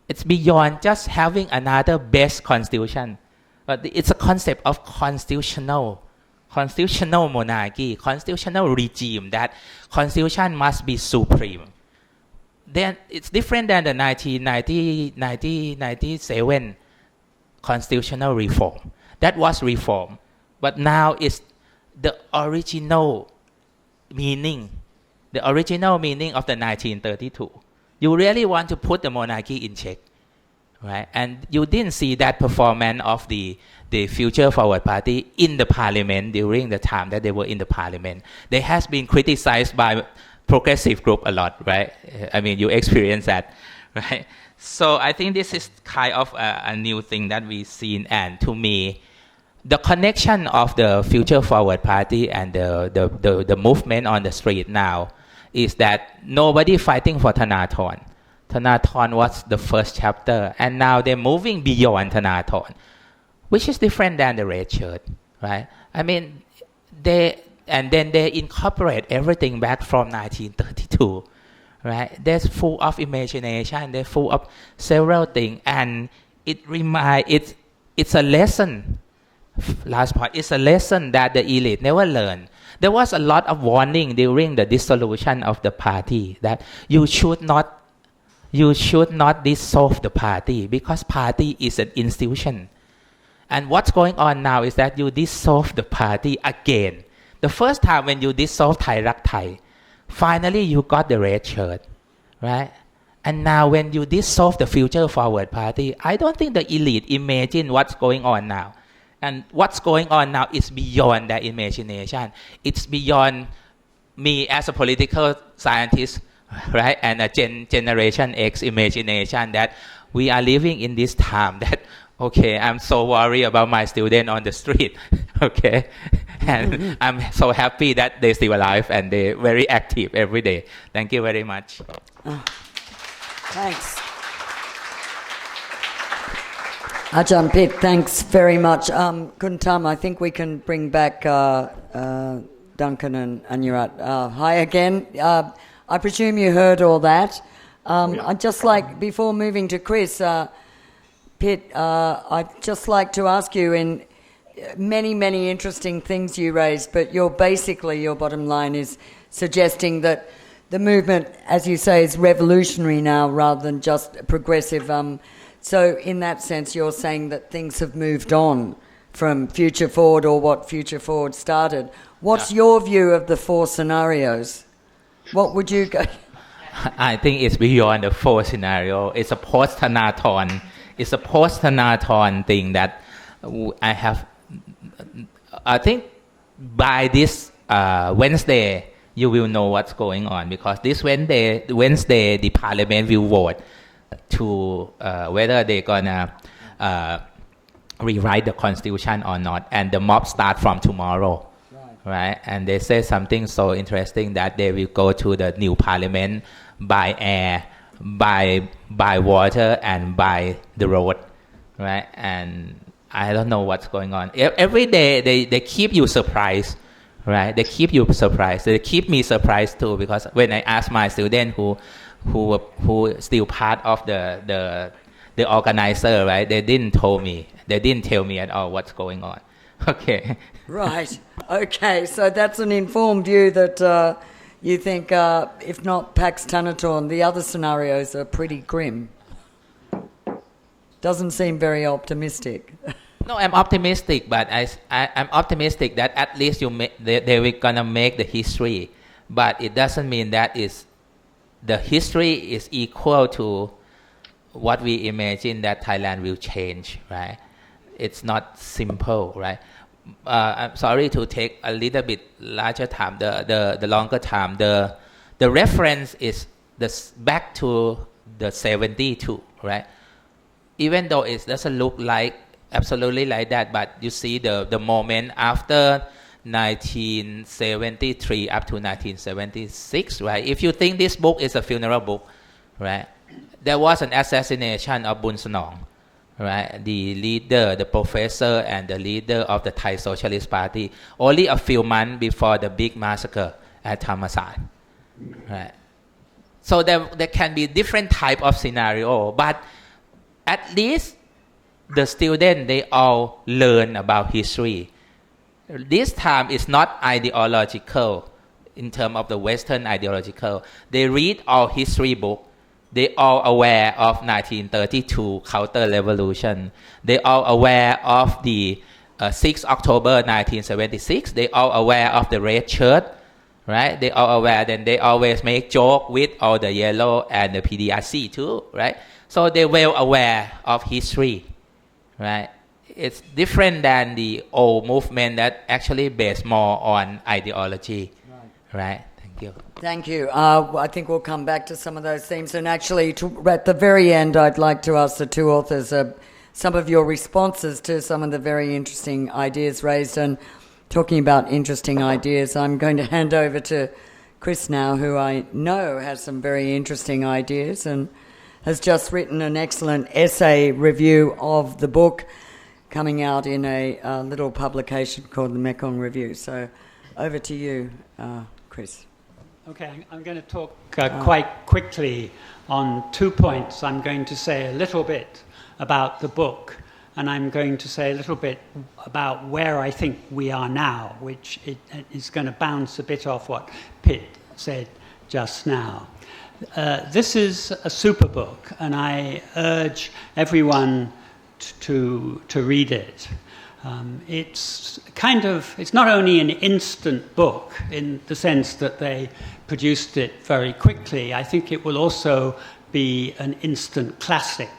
[SPEAKER 4] It's beyond just having another best constitution, but it's a concept of constitutional monarchy, constitutional regime, that constitution must be supreme. Then it's different than the 1997 constitutional reform. That was reform, but now it's the original meaning of the 1932. You really want to put the monarchy in check, right? And you didn't see that performance of the Future Forward Party in the parliament during the time that they were in the parliament. They has been criticized by progressive group a lot, right? I mean, you experience that, right? So I think this is kind of a new thing that we've seen, and to me, the connection of the Future Forward Party and the movement on the street now is that nobody fighting for Thanathorn. Thanathorn was the first chapter, and now they're moving beyond Thanathorn, which is different than the red shirt, right? I mean, they incorporate everything back from 1932. Right? They're full of imagination. They're full of several things, and it's a lesson. Last part, it's a lesson that the elite never learned. There was a lot of warning during the dissolution of the party that you should not dissolve the party because party is an institution. And what's going on now is that you dissolve the party again. The first time when you dissolve Thai Rak Thai, finally you got the red shirt, right? And now when you dissolve the Future Forward Party, I don't think the elite imagine what's going on now. And what's going on now is beyond their imagination. It's beyond me as a political scientist, right? And a Generation X imagination that we are living in this time that, okay, I'm so worried about my student on the street, okay? And I'm so happy that they're still alive and they're very active every day. Thank you very much.
[SPEAKER 1] Thanks. Ajahn Pit, thanks very much. Kuntam, I think we can bring back Duncan and Anyarat. Hi again. I presume you heard all that. I'd just like, before moving to Chris, Pitt, I'd just like to ask you, in many, many interesting things you raised, but your bottom line is suggesting that the movement, as you say, is revolutionary now rather than just progressive. So in that sense, you're saying that things have moved on from Future Forward, or what Future Forward started. What's your view of the four scenarios? What would you go?
[SPEAKER 4] I think it's beyond the four scenario. It's a post-Thanathorn. It's a post-Thanathorn thing that I have. I think by this Wednesday, you will know what's going on, because this Wednesday the Parliament will vote to whether they're gonna rewrite the constitution or not, and the mob start from tomorrow. Right, and they say something so interesting that they will go to the new parliament by air, by water, and by the road, right? And I don't know what's going on. Every day they keep you surprised, right? They keep you surprised. They keep me surprised too, because when I ask my student who still part of the organizer, right? They didn't tell me at all what's going on. Okay.
[SPEAKER 1] Right. Okay. So that's an informed view that you think, if not Pax Thanathorn, the other scenarios are pretty grim. Doesn't seem very optimistic.
[SPEAKER 4] No, I'm optimistic, but I'm optimistic that at least they were gonna make the history, but it doesn't mean that the history is equal to what we imagine that Thailand will change, right? It's not simple, right? I'm sorry to take a little bit larger time, the longer time. The reference is back to the 72, right? Even though it doesn't look like absolutely like that, but you see the moment after 1973 up to 1976, right? If you think this book is a funeral book, right? There was an assassination of Bun Sanong, right? The leader, the professor, and the leader of the Thai Socialist Party, only a few months before the big massacre at Thammasat, right? So there can be different type of scenario, but at least the students, they all learn about history. This time it's not ideological in terms of the Western ideological. They read all history book. They all aware of 1932 counter-revolution. They all aware of the 6 October 1976. They all aware of the red shirt, right? They all aware. Then they always make joke with all the yellow and the PDRC too, right? So they're well aware of history, right? It's different than the old movement that actually based more on ideology, right? Thank you.
[SPEAKER 1] Thank you. I think we'll come back to some of those themes. And actually, at the very end, I'd like to ask the two authors some of your responses to some of the very interesting ideas raised. And talking about interesting ideas, I'm going to hand over to Chris now, who I know has some very interesting ideas and has just written an excellent essay review of the book, coming out in a little publication called the Mekong Review. So over to you, Chris.
[SPEAKER 5] Okay, I'm going to talk quite quickly on 2 points. I'm going to say a little bit about the book, and I'm going to say a little bit about where I think we are now, which is going to bounce a bit off what Pitt said just now. This is a super book, and I urge everyone to read it. It's not only an instant book in the sense that they produced it very quickly. I think it will also be an instant classic.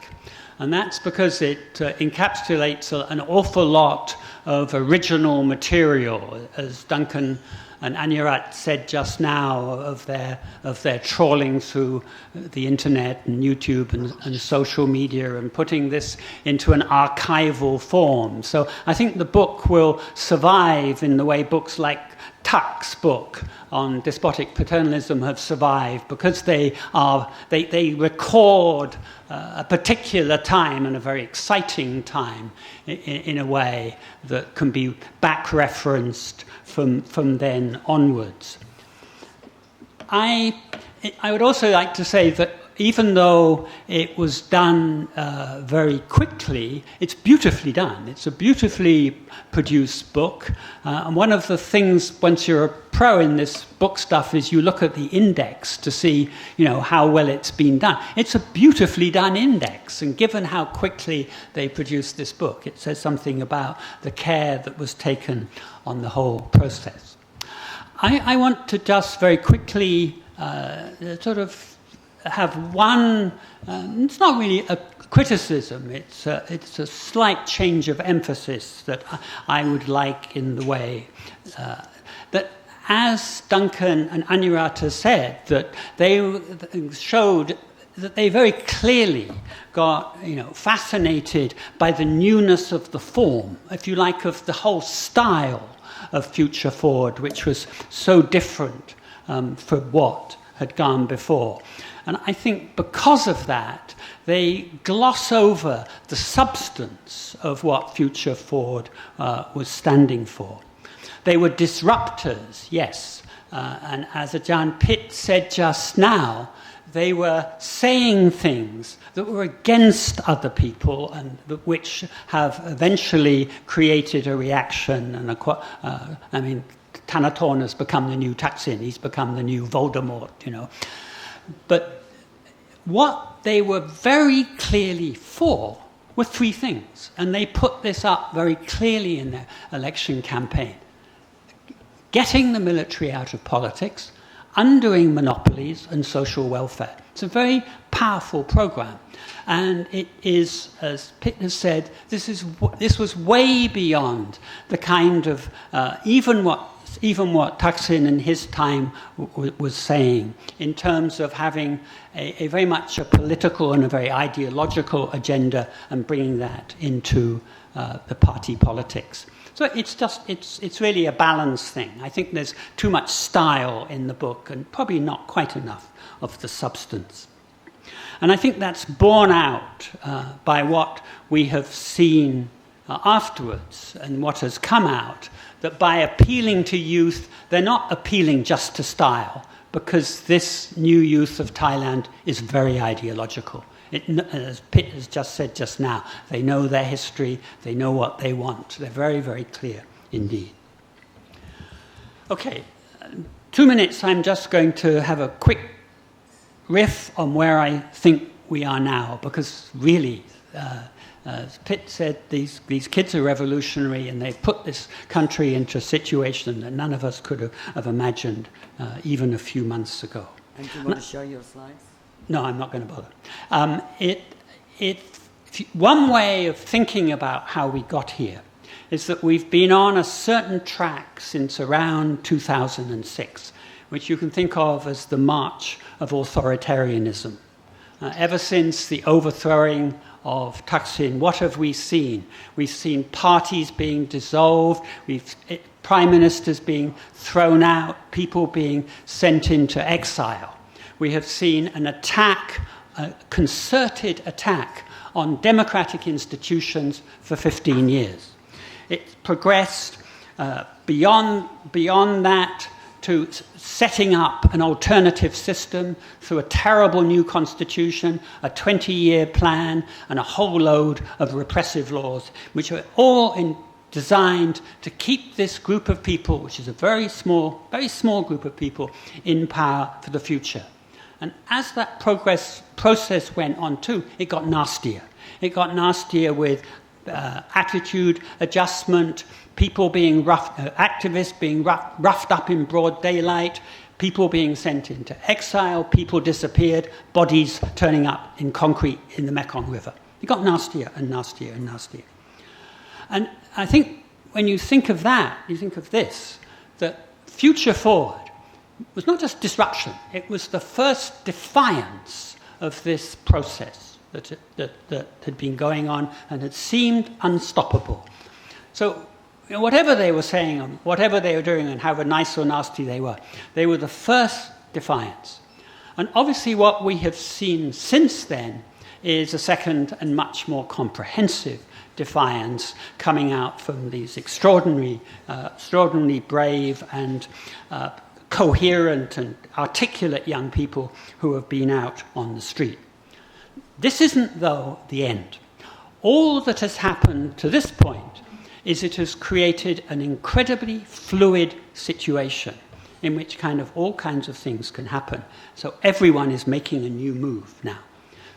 [SPEAKER 5] And that's because it encapsulates an awful lot of original material, as Duncan and Anyarat said just now, of their trawling through the internet and YouTube and social media and putting this into an archival form. So I think the book will survive in the way books like Tuck's book on despotic paternalism have survived, because they record a particular time, and a very exciting time in a way that can be back-referenced from then onwards. I would also like to say that even though it was done very quickly, it's beautifully done. It's a beautifully produced book. And one of the things, once you're a pro in this book stuff, is you look at the index to see, how well it's been done. It's a beautifully done index. And given how quickly they produced this book, it says something about the care that was taken on the whole process. I want to just very quickly sort of have one, it's not really a criticism, it's a slight change of emphasis that I would like in the way that, as Duncan and Anyarat has said, that they showed that they very clearly got fascinated by the newness of the form, if you like, of the whole style of Future Forward, which was so different from what had gone before. And I think because of that, they gloss over the substance of what Future Forward was standing for. They were disruptors, yes. And as Ajahn Pitt said just now, they were saying things that were against other people and which have eventually created a reaction. And Thanathorn has become the new Thaksin. He's become the new Voldemort, But what they were very clearly for were three things. And they put this up very clearly in their election campaign. Getting the military out of politics, undoing monopolies and social welfare. It's a very powerful program. And it is, as Pitt has said, this was way beyond the kind of, even what Thaksin in his time was saying, in terms of having a very much a political and a very ideological agenda and bringing that into the party politics. So it's really a balance thing. I think there's too much style in the book and probably not quite enough of the substance. And I think that's borne out by what we have seen afterwards and what has come out, that by appealing to youth, they're not appealing just to style, because this new youth of Thailand is very ideological. As Pitt has just said just now, they know their history, they know what they want. They're very, very clear indeed. Okay, 2 minutes, I'm just going to have a quick riff on where I think we are now, because really, as Pitt said, these kids are revolutionary and they've put this country into a situation that none of us could have imagined even a few months ago.
[SPEAKER 1] And do you want to show your slides?
[SPEAKER 5] No, I'm not going to bother. One way of thinking about how we got here is that we've been on a certain track since around 2006, which you can think of as the march of authoritarianism. Ever since the overthrowing of Thaksin, what have we seen? We've seen parties being dissolved, prime ministers being thrown out, people being sent into exile. We have seen an attack, a concerted attack on democratic institutions for 15 years. It's progressed beyond that to setting up an alternative system through a terrible new constitution, a 20-year plan, and a whole load of repressive laws, which are all designed to keep this group of people, which is a very small group of people, in power for the future. And as that process went on too, it got nastier. It got nastier with attitude adjustment, people being activists being roughed up in broad daylight, people being sent into exile, people disappeared, bodies turning up in concrete in the Mekong River. It got nastier and nastier and nastier. And I think when you think of that, you think of this, that Future Forward was not just disruption, it was the first defiance of this process that had been going on and had seemed unstoppable. So whatever they were saying, and whatever they were doing, and however nice or nasty they were the first defiance. And obviously what we have seen since then is a second and much more comprehensive defiance coming out from these extraordinarily brave and coherent and articulate young people who have been out on the street. This isn't, though, the end. All that has happened to this point is it has created an incredibly fluid situation in which all kinds of things can happen. So everyone is making a new move now.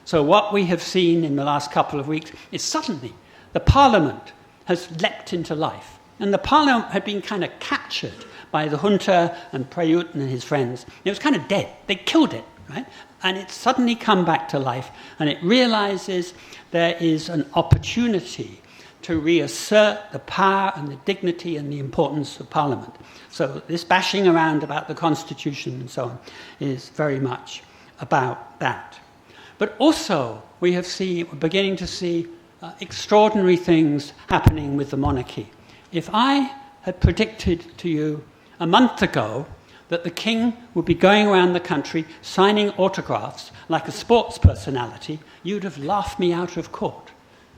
[SPEAKER 5] So what we have seen in the last couple of weeks is suddenly the Parliament has leapt into life. And the Parliament had been kind of captured by the junta and Prayut and his friends. It was kind of dead. They killed it, right? And it's suddenly come back to life, and it realizes there is an opportunity to reassert the power and the dignity and the importance of Parliament. So this bashing around about the Constitution and so on is very much about that. But also, we're beginning to see extraordinary things happening with the monarchy. If I had predicted to you a month ago that the king would be going around the country signing autographs like a sports personality, you'd have laughed me out of court.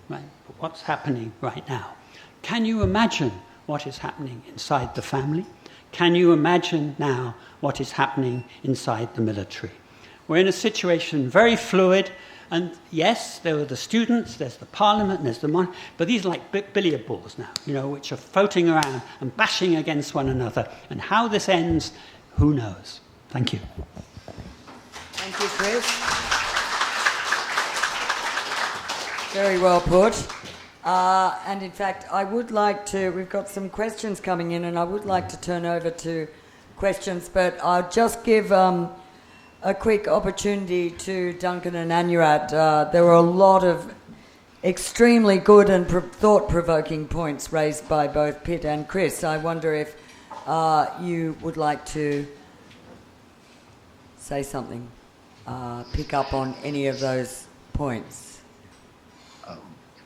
[SPEAKER 5] Right? But what's happening right now? Can you imagine what is happening inside the family? Can you imagine now what is happening inside the military? We're in a situation very fluid, and yes, there are the students, there's the Parliament, there's the monarchy, but these are like billiard balls now, which are floating around and bashing against one another. And how this ends, who knows? Thank you.
[SPEAKER 1] Thank you, Chris. Very well put. And in fact, I would like to, we've got some questions coming in, and I would like to turn over to questions, but I'll just give a quick opportunity to Duncan and Anyarat. There were a lot of extremely good and thought-provoking points raised by both Pitt and Chris. I wonder if you would like to say something, pick up on any of those points.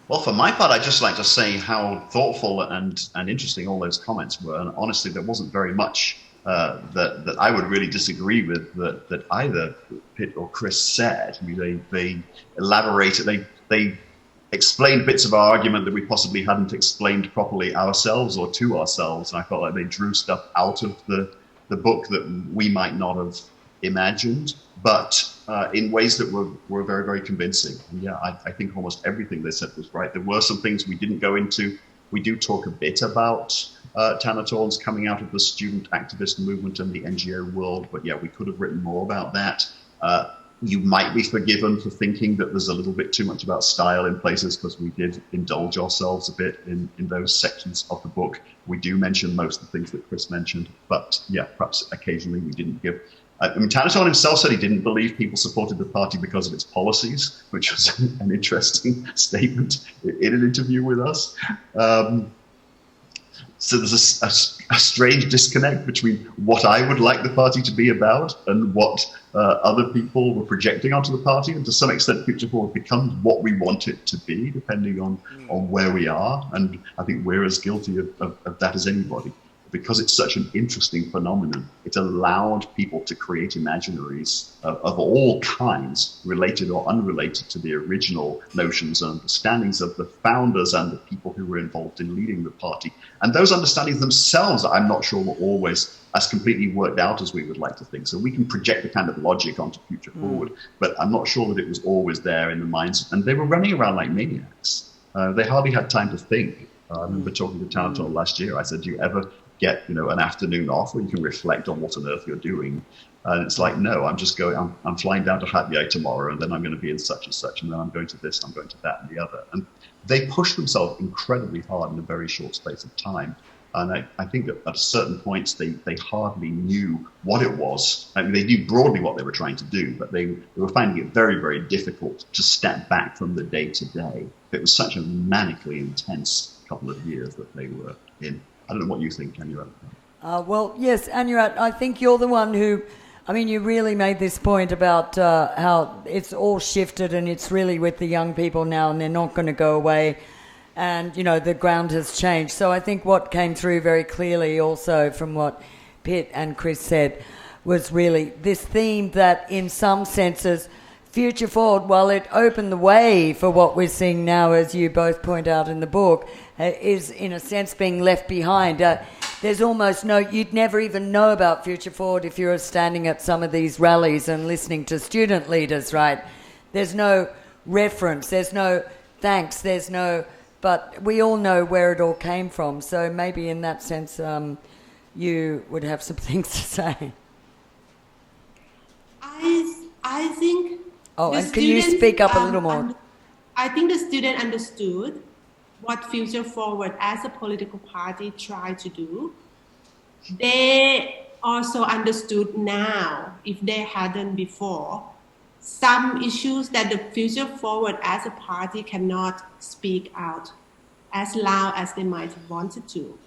[SPEAKER 2] Well, for my part, I'd just like to say how thoughtful and interesting all those comments were. And honestly, there wasn't very much that I would really disagree with that either Pitt or Chris said. I mean, they elaborated, they explained bits of our argument that we possibly hadn't explained properly ourselves or to ourselves. And I felt like they drew stuff out of the book that we might not have imagined, but in ways that were very, very convincing. And yeah, I think almost everything they said was right. There were some things we didn't go into. We do talk a bit about Thanathorns coming out of the student activist movement and the NGO world, but yeah, we could have written more about that. You might be forgiven for thinking that there's a little bit too much about style in places, because we did indulge ourselves a bit in those sections of the book. We do mention most of the things that Chris mentioned, but yeah, perhaps occasionally we didn't give. I mean, Thanathorn himself said he didn't believe people supported the party because of its policies, which was an interesting statement in an interview with us. So there's a strange disconnect between what I would like the party to be about and what other people were projecting onto the party. And to some extent, Future Forward becomes what we want it to be, depending on where we are. And I think we're as guilty of that as anybody. Because it's such an interesting phenomenon, it allowed people to create imaginaries of all kinds, related or unrelated to the original notions and understandings of the founders and the people who were involved in leading the party. And those understandings themselves, I'm not sure, were always as completely worked out as we would like to think. So we can project the kind of logic onto Future Forward, but I'm not sure that it was always there in the minds. And they were running around like maniacs. They hardly had time to think. I remember talking to Thanathorn last year. I said, do you ever get an afternoon off where you can reflect on what on earth you're doing? And it's like, no, I'm just going, I'm flying down to Hatyai tomorrow, and then I'm going to be in such and such, and then I'm going to this, I'm going to that and the other. And they pushed themselves incredibly hard in a very short space of time. And I think that at certain points they hardly knew what it was. I mean, they knew broadly what they were trying to do, but they were finding it very, very difficult to step back from the day to day. It was such a manically intense couple of years that they were in. I don't know what you think, Anyarat.
[SPEAKER 1] Well, yes, Anyarat, I think you're the one who, I mean, you really made this point about how it's all shifted and it's really with the young people now and they're not going to go away. And, the ground has changed. So I think what came through very clearly also from what Pitt and Chris said was really this theme that in some senses, Future Forward, while it opened the way for what we're seeing now, as you both point out in the book, is in a sense being left behind. there's almost no, you'd never even know about Future Forward if you were standing at some of these rallies and listening to student leaders, right? There's no reference, there's no thanks, there's no, but we all know where it all came from. So maybe in that sense, you would have some things to say.
[SPEAKER 3] I think.
[SPEAKER 1] Oh, and can you speak up a little more?
[SPEAKER 3] I think the student understood what Future Forward as a political party tried to do. They also understood now, if they hadn't before, some issues that the Future Forward as a party cannot speak out as loud as they might have wanted to.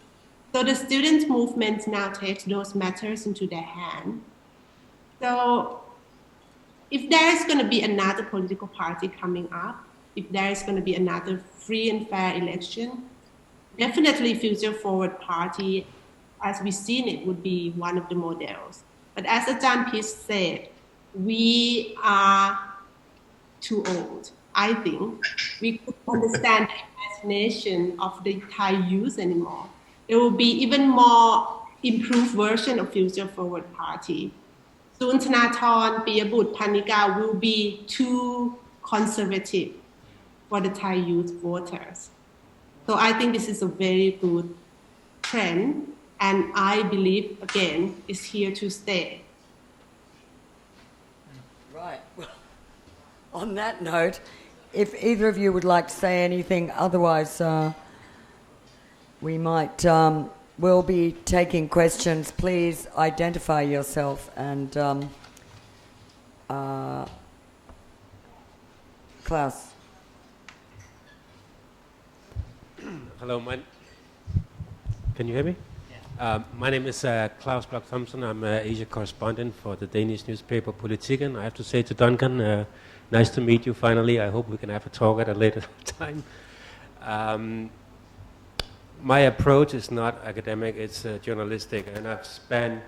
[SPEAKER 3] So the student movement now takes those matters into their hand. So if there is going to be another political party coming up, if there is going to be another free and fair election, definitely Future Forward Party, as we've seen it, would be one of the models. But as Ajahn Peace said, we are too old. I think we couldn't understand the imagination of the Thai youth anymore. There will be even more improved version of Future Forward Party. Soon Thanathorn, Piyabut, Panika will be too conservative for the Thai youth voters. So I think this is a very good trend, and I believe, again, it's here to stay.
[SPEAKER 1] Right. Well, on that note, if either of you would like to say anything, otherwise we might, we'll be taking questions. Please identify yourself and Klaus.
[SPEAKER 6] Hello, can you hear me? Yeah. My name is Klaus Bloch Thomsen. I'm an Asia correspondent for the Danish newspaper Politiken. I have to say to Duncan, nice to meet you finally. I hope we can have a talk at a later time. My approach is not academic, it's journalistic, and I've spent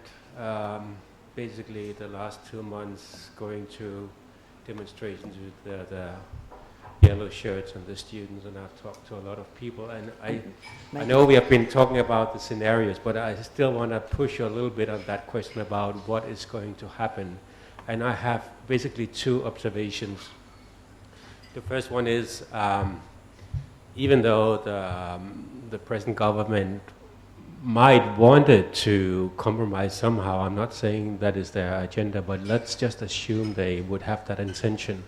[SPEAKER 6] basically the last 2 months going to demonstrations with the yellow shirts and the students, and I've talked to a lot of people, and I know we have been talking about the scenarios, but I still want to push you a little bit on that question about what is going to happen. And I have basically 2 observations. The first one is, even though the present government might wanted to compromise somehow, I'm not saying that is their agenda, but let's just assume they would have that intention.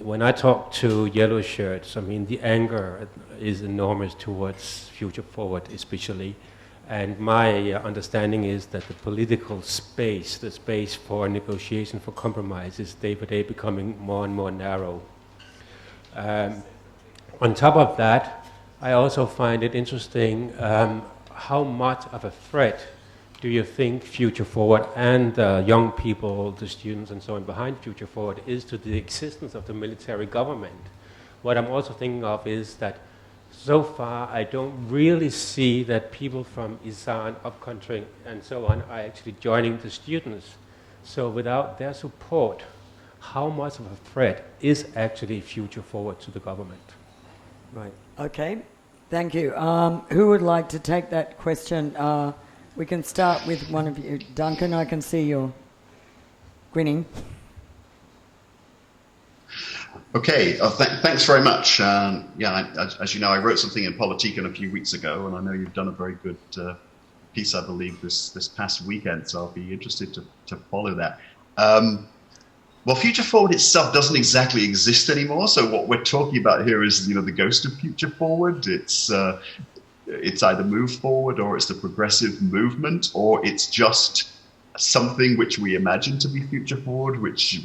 [SPEAKER 6] When I talk to yellow shirts, I mean, the anger is enormous towards Future Forward especially. And my understanding is that the political space, the space for negotiation, for compromise, is day by day becoming more and more narrow. On top of that, I also find it interesting how much of a threat do you think Future Forward and the young people, the students and so on behind Future Forward is to the existence of the military government? What I'm also thinking of is that so far I don't really see that people from Isan, upcountry and so on are actually joining the students. So without their support, how much of a threat is actually Future Forward to the government?
[SPEAKER 1] Right. Okay. Thank you. Who would like to take that question? We can start with one of you. Duncan, I can see you're grinning.
[SPEAKER 2] Okay, thanks very much. As you know, I wrote something in Politiken a few weeks ago, and I know you've done a very good piece, I believe, this past weekend, so I'll be interested to follow that. Well, Future Forward itself doesn't exactly exist anymore, so what we're talking about here is, the ghost of Future Forward. It's either Move Forward, or it's the progressive movement, or it's just something which we imagine to be Future Forward, which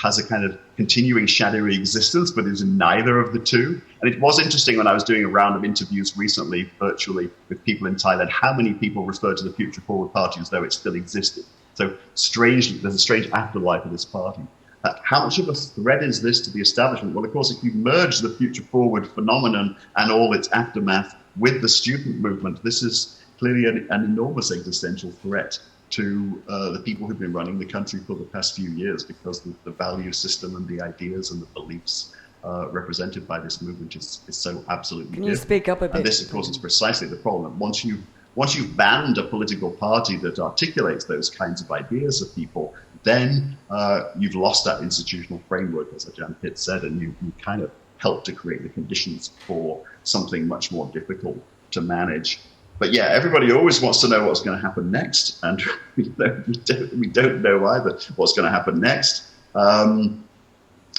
[SPEAKER 2] has a kind of continuing shadowy existence, but is neither of the two. And it was interesting when I was doing a round of interviews recently, virtually, with people in Thailand, how many people refer to the Future Forward Party as though it still existed. So strangely, there's a strange afterlife of this party. How much of a threat is this to the establishment? Well, of course, if you merge the Future Forward phenomenon and all its aftermath with the student movement, this is clearly an enormous existential threat to the people who've been running the country for the past few years, because the value system and the ideas and the beliefs represented by this movement is so absolutely
[SPEAKER 1] Can you speak up a bit?
[SPEAKER 2] And this, of course, is precisely the problem. Once you've banned a political party that articulates those kinds of ideas of people, then you've lost that institutional framework, as Ajahn Pitt said, and you kind of help to create the conditions for something much more difficult to manage. But yeah, everybody always wants to know what's going to happen next, and we don't know either what's going to happen next.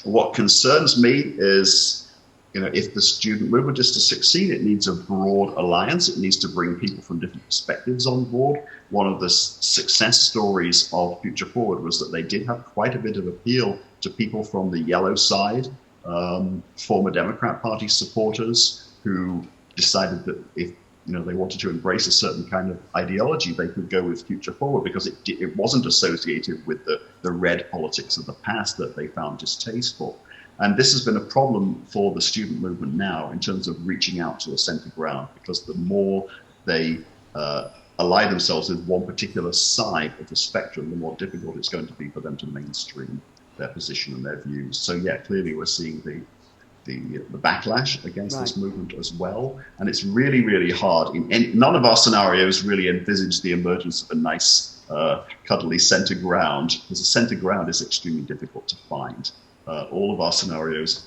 [SPEAKER 2] What concerns me is, if the student movement is to succeed, it needs a broad alliance. It needs to bring people from different perspectives on board. One of the success stories of Future Forward was that they did have quite a bit of appeal to people from the yellow side, former Democrat Party supporters who decided that if they wanted to embrace a certain kind of ideology, they could go with Future Forward because it wasn't associated with the red politics of the past that they found distasteful. And this has been a problem for the student movement now in terms of reaching out to a center ground, because the more they ally themselves with one particular side of the spectrum, the more difficult it's going to be for them to mainstream their position and their views. So yeah, clearly we're seeing the backlash against this movement as well. And it's really, really hard. None of our scenarios really envisage the emergence of a nice, cuddly center ground, because the center ground is extremely difficult to find. All of our scenarios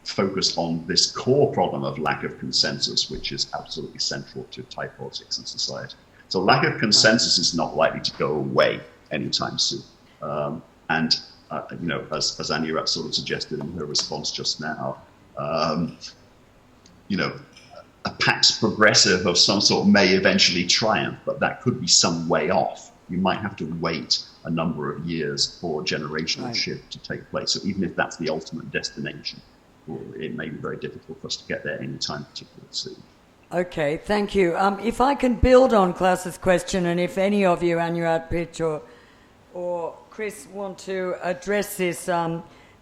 [SPEAKER 2] focus on this core problem of lack of consensus, which is absolutely central to Thai politics and society. So lack of consensus is not likely to go away anytime soon. As Anyarat sort of suggested in her response just now, a Pax Progressive of some sort may eventually triumph, but that could be some way off. You might have to wait a number of years for generational shift to take place. So even if that's the ultimate destination, it may be very difficult for us to get there anytime particularly soon. Okay,
[SPEAKER 1] thank you. If I can build on Klaus's question, and if any of you, Anyarat, Pitch, or Chris, want to address this,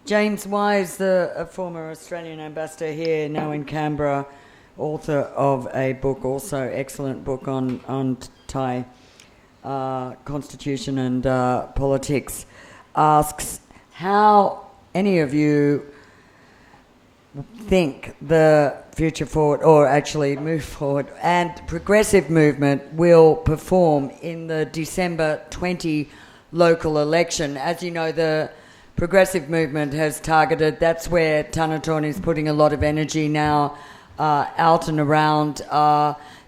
[SPEAKER 1] James Wise, a former Australian ambassador here, now in Canberra, author of a book, also excellent book on Thai constitution and politics, asks how any of you think the Future Forward, or actually Move Forward, and Progressive movement will perform in the December 20 local election. As you know, the Progressive movement has targeted, that's where Thanathorn is putting a lot of energy now, out and around.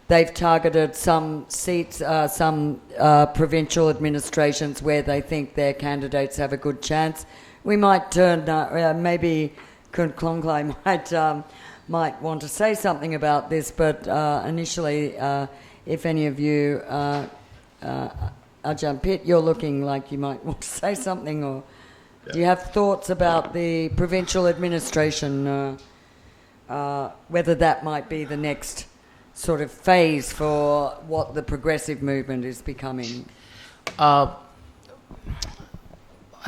[SPEAKER 1] They've targeted some seats, some provincial administrations where they think their candidates have a good chance. We might turn, maybe Kun Klongklai might want to say something about this, but initially, if any of you, Ajahn Pitt, you're looking like you might want to say something, or do you have thoughts about the provincial administration, whether that might be the next sort of phase for what the progressive movement is becoming?
[SPEAKER 4] I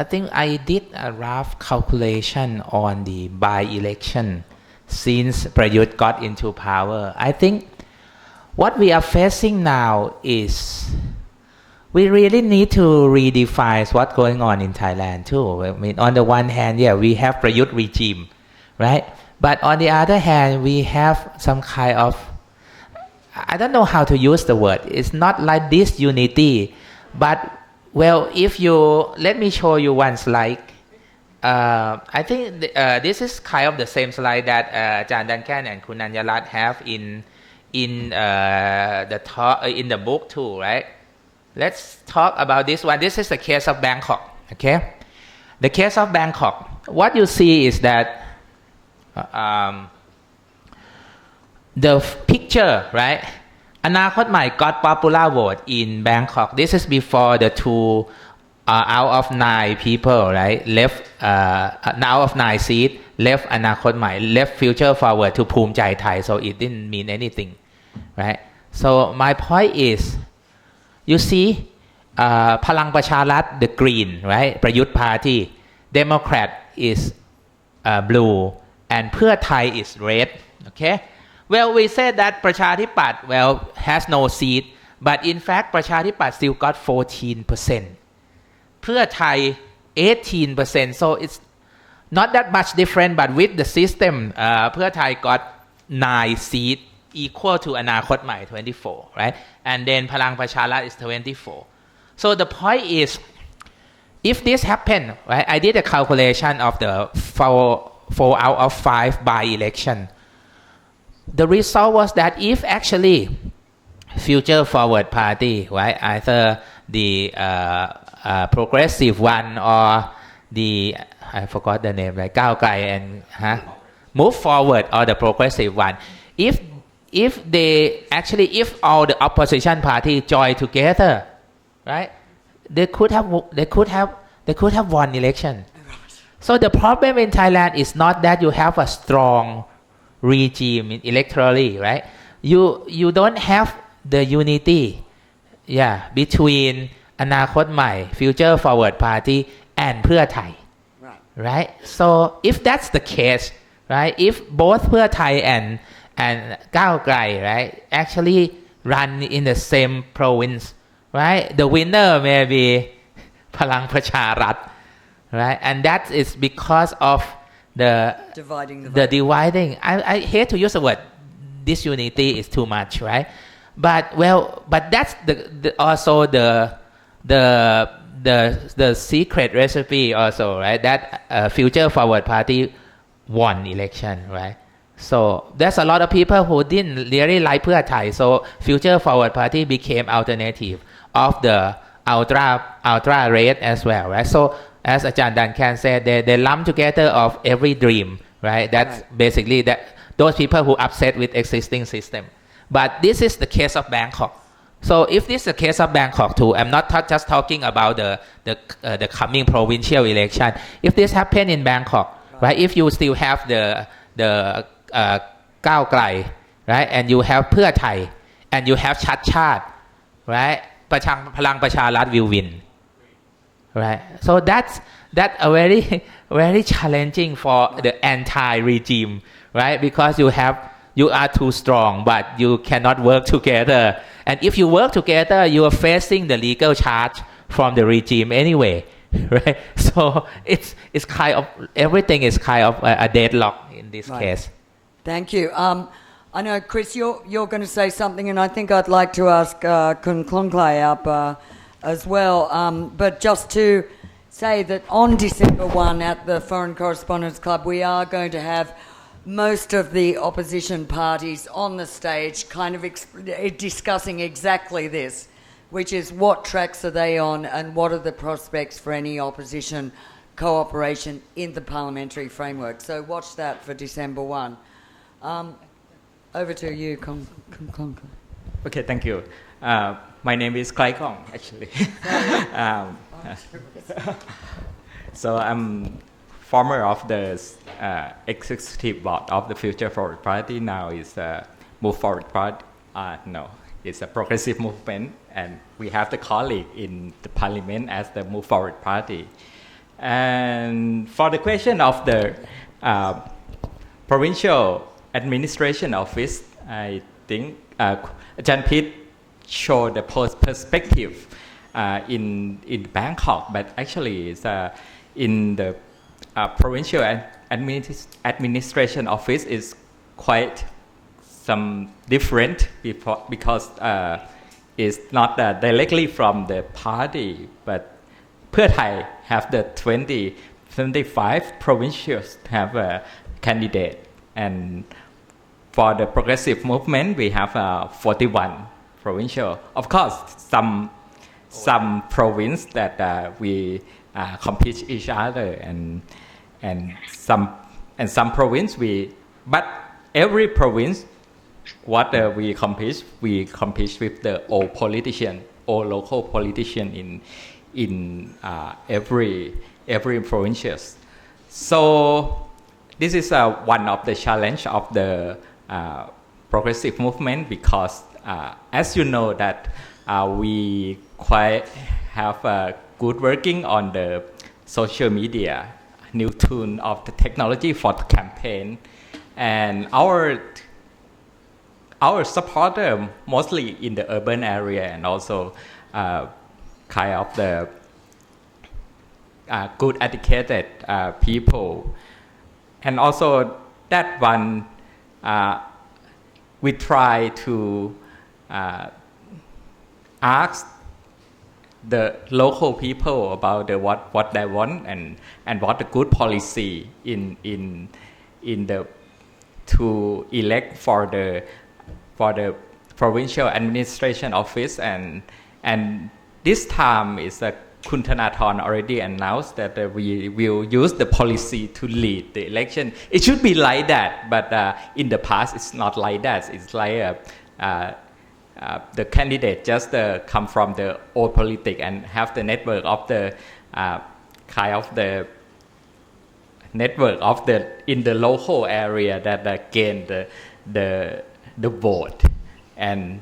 [SPEAKER 4] think I did a rough calculation on the by-election since Prayut got into power. I think what we are facing now is we really need to redefine what's going on in Thailand too. I mean, on the one hand, we have Prayut regime, right? But on the other hand, we have some kind of, I don't know how to use the word. It's not like this unity, but well, if you, let me show you one slide. I think this is kind of the same slide that Duncan and Kun Anyarat have in the book too, right? Let's talk about this one. This is the case of Bangkok, okay? The case of Bangkok. What you see is that the picture, right? Anakot Mai got popular vote in Bangkok. This is before the two out of 9 people, right, left, out of 9 seats, left Anakot Mai, left Future Forward to Phum Chai Thai, so it didn't mean anything, right? So my point is, you see, Palang Pracharat, the green, right, Prayut party, Democrat is blue, and Pheu Thai is red, okay? Well, we said that Prachadipat, has no seat, but in fact, Prachadipat still got 14%. Pheu Thai, 18%. So it's not that much different, but with the system เพื่อไทย got 9 seats equal to อนาคตใหม่ 24, right? And then พลังประชารัฐ is 24. So the point is, if this happened, right? I did a calculation of the 4 out of 5 by-election. The result was that if actually Future Forward Party, right, either the progressive one or the I forgot the name, right? ก้าวไกล and Move Forward or the progressive one. If they actually, if all the opposition party join together, right? They could have won election. So the problem in Thailand is not that you have a strong regime electorally, right? You don't have the unity, between อนาคตใหม่ Future Forward Party and เพื่อไทย right? So if that's the case, right? If both เพื่อไทยand ก้าวไกล right, actually run in the same province, right? The winner may be พลังประชารัฐ right? And that is because of the dividing. I hate to use the word disunity is too much, right? But that's also the secret recipe also, right? That Future Forward Party won election, right? So there's a lot of people who didn't really like เพื่อไทย so Future Forward Party became alternative of the ultra right as well, right? So as Ajahn Duncan said, they lump together of every dream, right? That's basically that those people who upset with existing system. But this is the case of Bangkok. So if this is the case of Bangkok too, I'm not just talking about the coming provincial election. If this happen in Bangkok, right? If you still have the ก้าวไกล right? And you have เพื่อไทย and you have ชัดชาติ right? พลังประชารัฐ will win, right? So that's a very challenging for the anti-regime, right? Because you are too strong, but you cannot work together. And if you work together, you are facing the legal charge from the regime anyway, right? So it's kind of everything is kind of a deadlock in this case.
[SPEAKER 1] Thank you. I know, Chris, you're going to say something, and I think I'd like to ask Kun Klongklai up as well. But just to say that on December 1 at the Foreign Correspondents Club, we are going to have most of the opposition parties on the stage kind of discussing exactly this, which is what tracks are they on and what are the prospects for any opposition cooperation in the parliamentary framework. So watch that for December 1. Over to you, Kong.
[SPEAKER 7] Okay, thank you. My name is Klai Kong, actually. So I'm former of the executive board of the Future Forward Party. Now is Move Forward Party. No, it's a progressive movement, and we have the colleague in the parliament as the Move Forward Party. And for the question of the provincial administration office, I think Ajahn Pit showed the perspective in Bangkok, but actually it's in the provincial administration office is quite some different because it's not directly from the party, but เพื่อไทย have the 75 provincials have a candidate, and for the progressive movement we have 41 provincial. Of course, some province that we compete each other, and some province but every province what we compete with the old local politician in every provinces. So this is one of the challenge of the progressive movement, because as you know that we quite have good working on the social media, new tool of the technology for the campaign, and our supporter mostly in the urban area, and also kind of the good educated people. And also that one, we try to ask the local people about what they want and what the good policy in the to elect for the provincial administration office and this time is Kun Thanathorn already announced that we will use the policy to lead the election. It should be like that, but in the past it's not like that. It's like the candidate just come from the old politics and have the network of the kind of the network of the in the local area that gain the vote and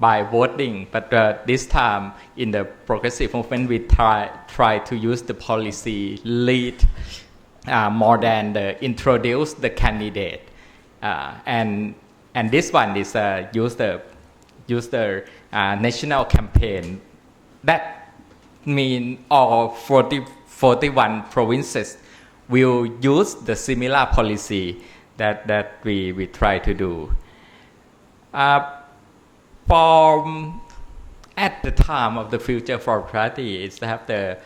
[SPEAKER 7] by voting. But this time in the progressive movement we try to use the policy lead more than introduce the candidate and this one is use the national campaign. That mean all 41 provinces will use the similar policy that we try to do. At the time of the Future for Party is to have the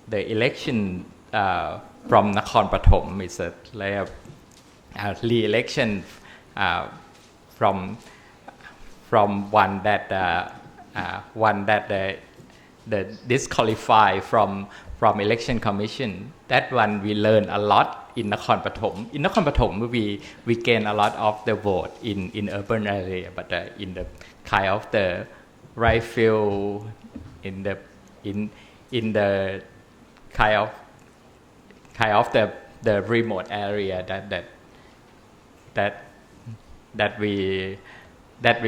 [SPEAKER 7] election from Nakhon Pathom. It's like a re-election from one that the disqualified from election commission. That one we learn a lot in Nakhon Pathom. In Nakhon Pathom we gain a lot of the vote in urban area, but in the kind of the right field in the kind of the remote area that we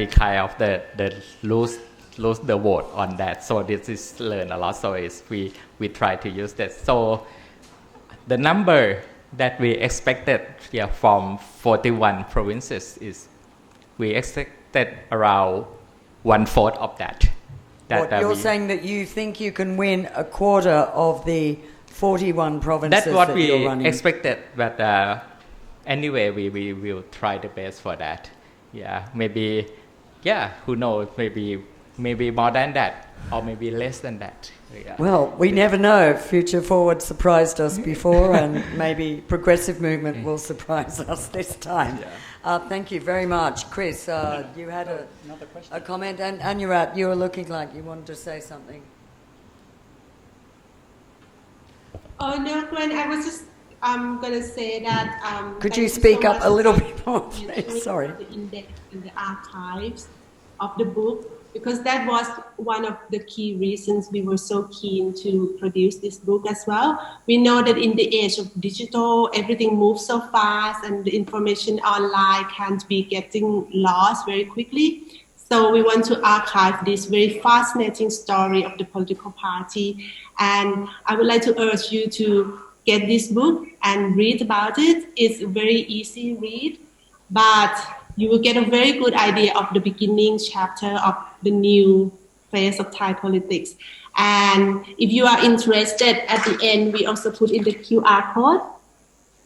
[SPEAKER 7] kind of the lose the vote on that. So this is learn a lot. So we try to use that. So the number that we expected from 41 provinces is we expected around 1/4 of that.
[SPEAKER 1] You're saying that you think you can win a quarter of the 41 provinces
[SPEAKER 7] that's what
[SPEAKER 1] that
[SPEAKER 7] we
[SPEAKER 1] you're running?
[SPEAKER 7] expected, but anyway we will try the best for that. Maybe who knows, maybe more than that or maybe less than that.
[SPEAKER 1] Well, we never know. Future Forward surprised us before and maybe Progressive Movement will surprise us this time. Thank you very much. Chris, you had a comment, and Anyarat, you were looking like you wanted to say something.
[SPEAKER 3] Oh no, Gwen, I was just going to say that...
[SPEAKER 1] Could you speak up a little bit more, please? Sorry.
[SPEAKER 3] The index and the archives of the book, because that was one of the key reasons we were so keen to produce this book as well. We know that in the age of digital, everything moves so fast and the information online can't be getting lost very quickly. So we want to archive this very fascinating story of the political party. And I would like to urge you to get this book and read about it. It's a very easy read, but you will get a very good idea of the beginning chapter of the new phase of Thai politics. And if you are interested, at the end, we also put in the QR code.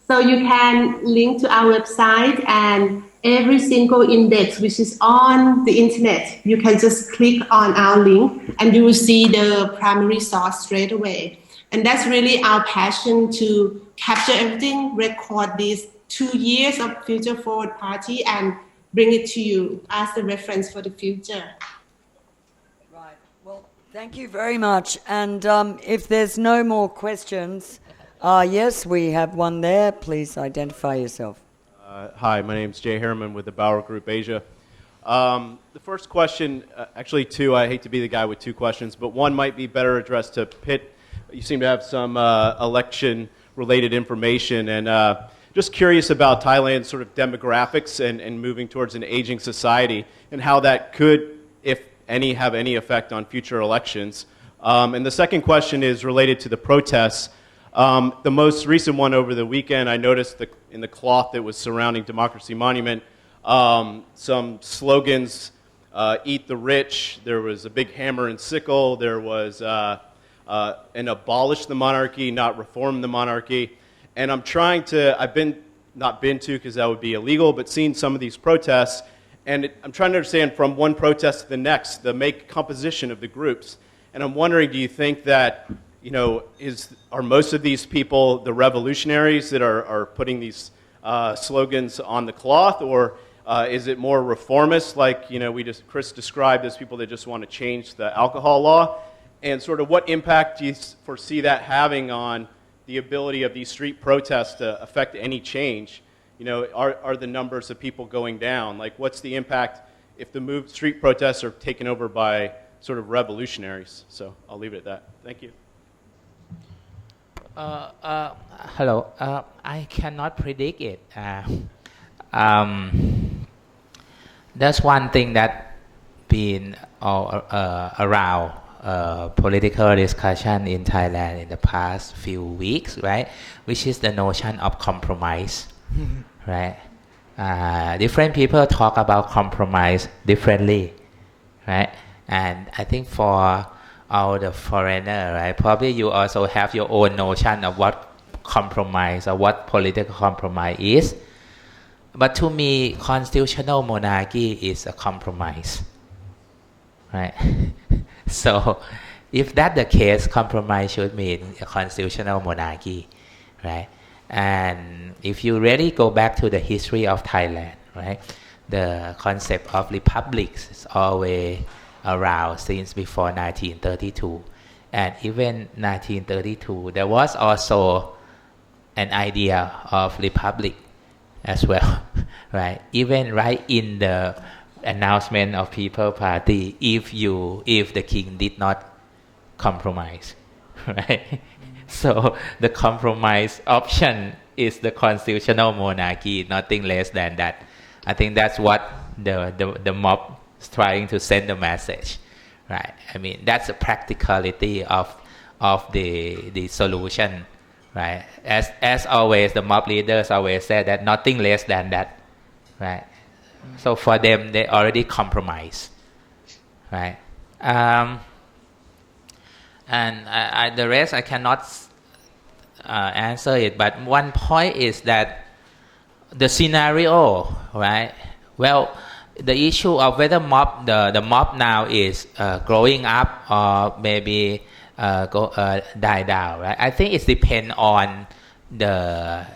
[SPEAKER 3] So you can link to our website, and every single index which is on the internet, you can just click on our link and you will see the primary source straight away. And that's really our passion, to capture everything, record these 2 years of Future Forward Party and bring it to you as a reference for the future.
[SPEAKER 1] Right. Well, thank you very much. And if there's no more questions, yes, we have one there. Please identify yourself.
[SPEAKER 8] Hi, my name's Jay Harriman with the Bauer Group Asia. The first question, actually two, I hate to be the guy with two questions, but one might be better addressed to Pitt. You seem to have some election-related information, and just curious about Thailand's sort of demographics and moving towards an aging society, and how that could, if any, have any effect on future elections. And the second question is related to the protests. The most recent one over the weekend, I noticed in the cloth that was surrounding Democracy Monument, some slogans, eat the rich, there was a big hammer and sickle, there was and abolish the monarchy, not reform the monarchy. And I'm trying to, not been to because that would be illegal, but seen some of these protests. And I'm trying to understand from one protest to the next, the composition of the groups. And I'm wondering, do you think that, are most of these people the revolutionaries that are putting these slogans on the cloth, or is it more reformist, like Chris described as people that just want to change the alcohol law? And sort of what impact do you foresee that having on the ability of these street protests to affect any change? Are the numbers of people going down? Like, what's the impact if the street protests are taken over by sort of revolutionaries? So I'll leave it at that. Thank you.
[SPEAKER 4] Hello. I cannot predict it. That's one thing that been all around political discussion in Thailand in the past few weeks, right? Which is the notion of compromise, right? Different people talk about compromise differently, right? And I think for all the foreigner, right? Probably you also have your own notion of what compromise or what political compromise is. But to me, constitutional monarchy is a compromise, right? So, if that's the case, compromise should mean a constitutional monarchy, right? And if you really go back to the history of Thailand, right, the concept of republics is always around since before 1932, and even 1932 there was also an idea of republic as well, right? Even right in the announcement of People's Party, if the king did not compromise, right? So the compromise option is the constitutional monarchy, nothing less than that. I think that's what the mob is trying to send the message, right? I mean, that's the practicality of the solution, right? As always, the mob leaders always say that nothing less than that, right? So for them, they already compromise, right? And the rest I cannot answer it. But one point is that the scenario, right? Well, the issue of whether the mob now is growing up or maybe die down, right? I think it depends on the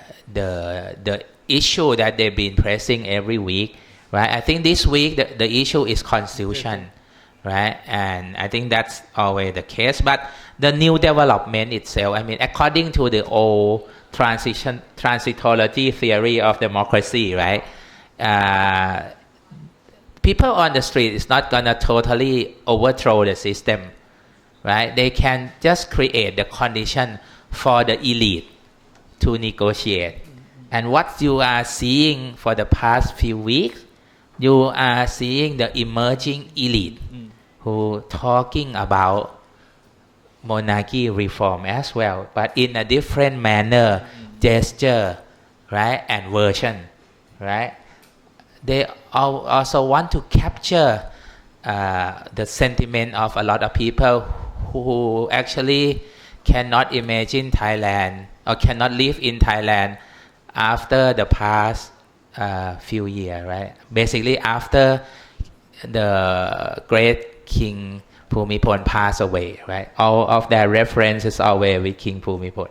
[SPEAKER 4] issue that they've been pressing every week. Right, I think this week the issue is constitution, right, and I think that's always the case. But the new development itself, I mean, according to the old transitority theory of democracy, right, people on the street is not gonna totally overthrow the system, right? They can just create the condition for the elite to negotiate, and what you are seeing for the past few weeks. You are seeing the emerging elite who talking about monarchy reform as well, but in a different manner, gesture, right, and version, right? They also want to capture the sentiment of a lot of people who actually cannot imagine Thailand or cannot live in Thailand after the past few years, right? Basically, after the great King Bhumibol passed away, right? All of their references are always with King Bhumibol,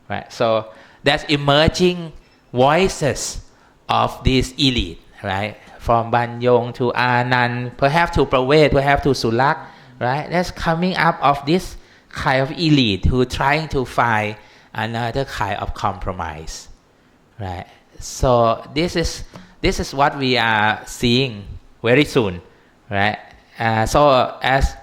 [SPEAKER 4] right? So that's emerging voices of this elite, right? From Banyong to Anand, perhaps to Praved, perhaps to Sulak, right? That's coming up of this kind of elite who trying to find another kind of compromise, right? So this is what we are seeing very soon, right? So as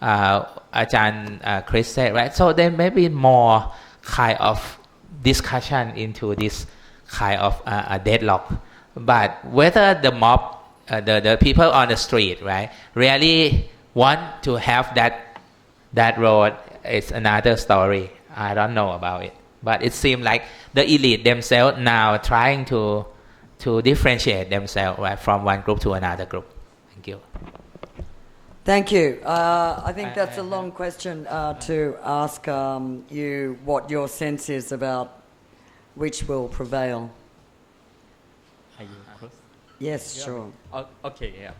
[SPEAKER 4] Ajahn Chris said, right? So there may be more kind of discussion into this kind of a deadlock. But whether the mob, the people on the street, right, really want to have that road is another story. I don't know about it. But it seems like the elite themselves now trying to differentiate themselves, right, from one group to another group. Thank you.
[SPEAKER 1] Thank you. I think that's a long question to ask you what your sense is about which will prevail.
[SPEAKER 7] Are you close?
[SPEAKER 1] Yes, sure.
[SPEAKER 7] Okay, yeah.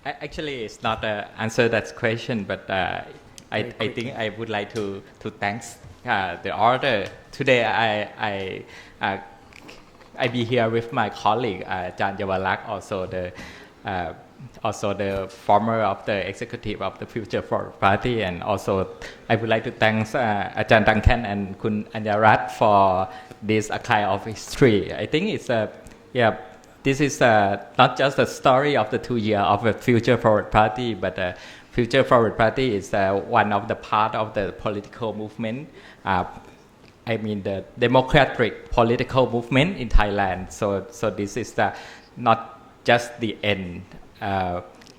[SPEAKER 7] Actually, it's not answer that question, but I think I would like to thank the author. Today, I be here with my colleague, Ajahn Yawarak, also the former of the executive of the Future Forward Party, and also I would like to thank Ajahn Duncan and Kun Anyarat for this kind of history. I think it's this is not just a story of the 2 years of the Future Forward Party, but Future Forward Party is one of the part of the political movement. I mean the democratic political movement in Thailand. So this is not just the end.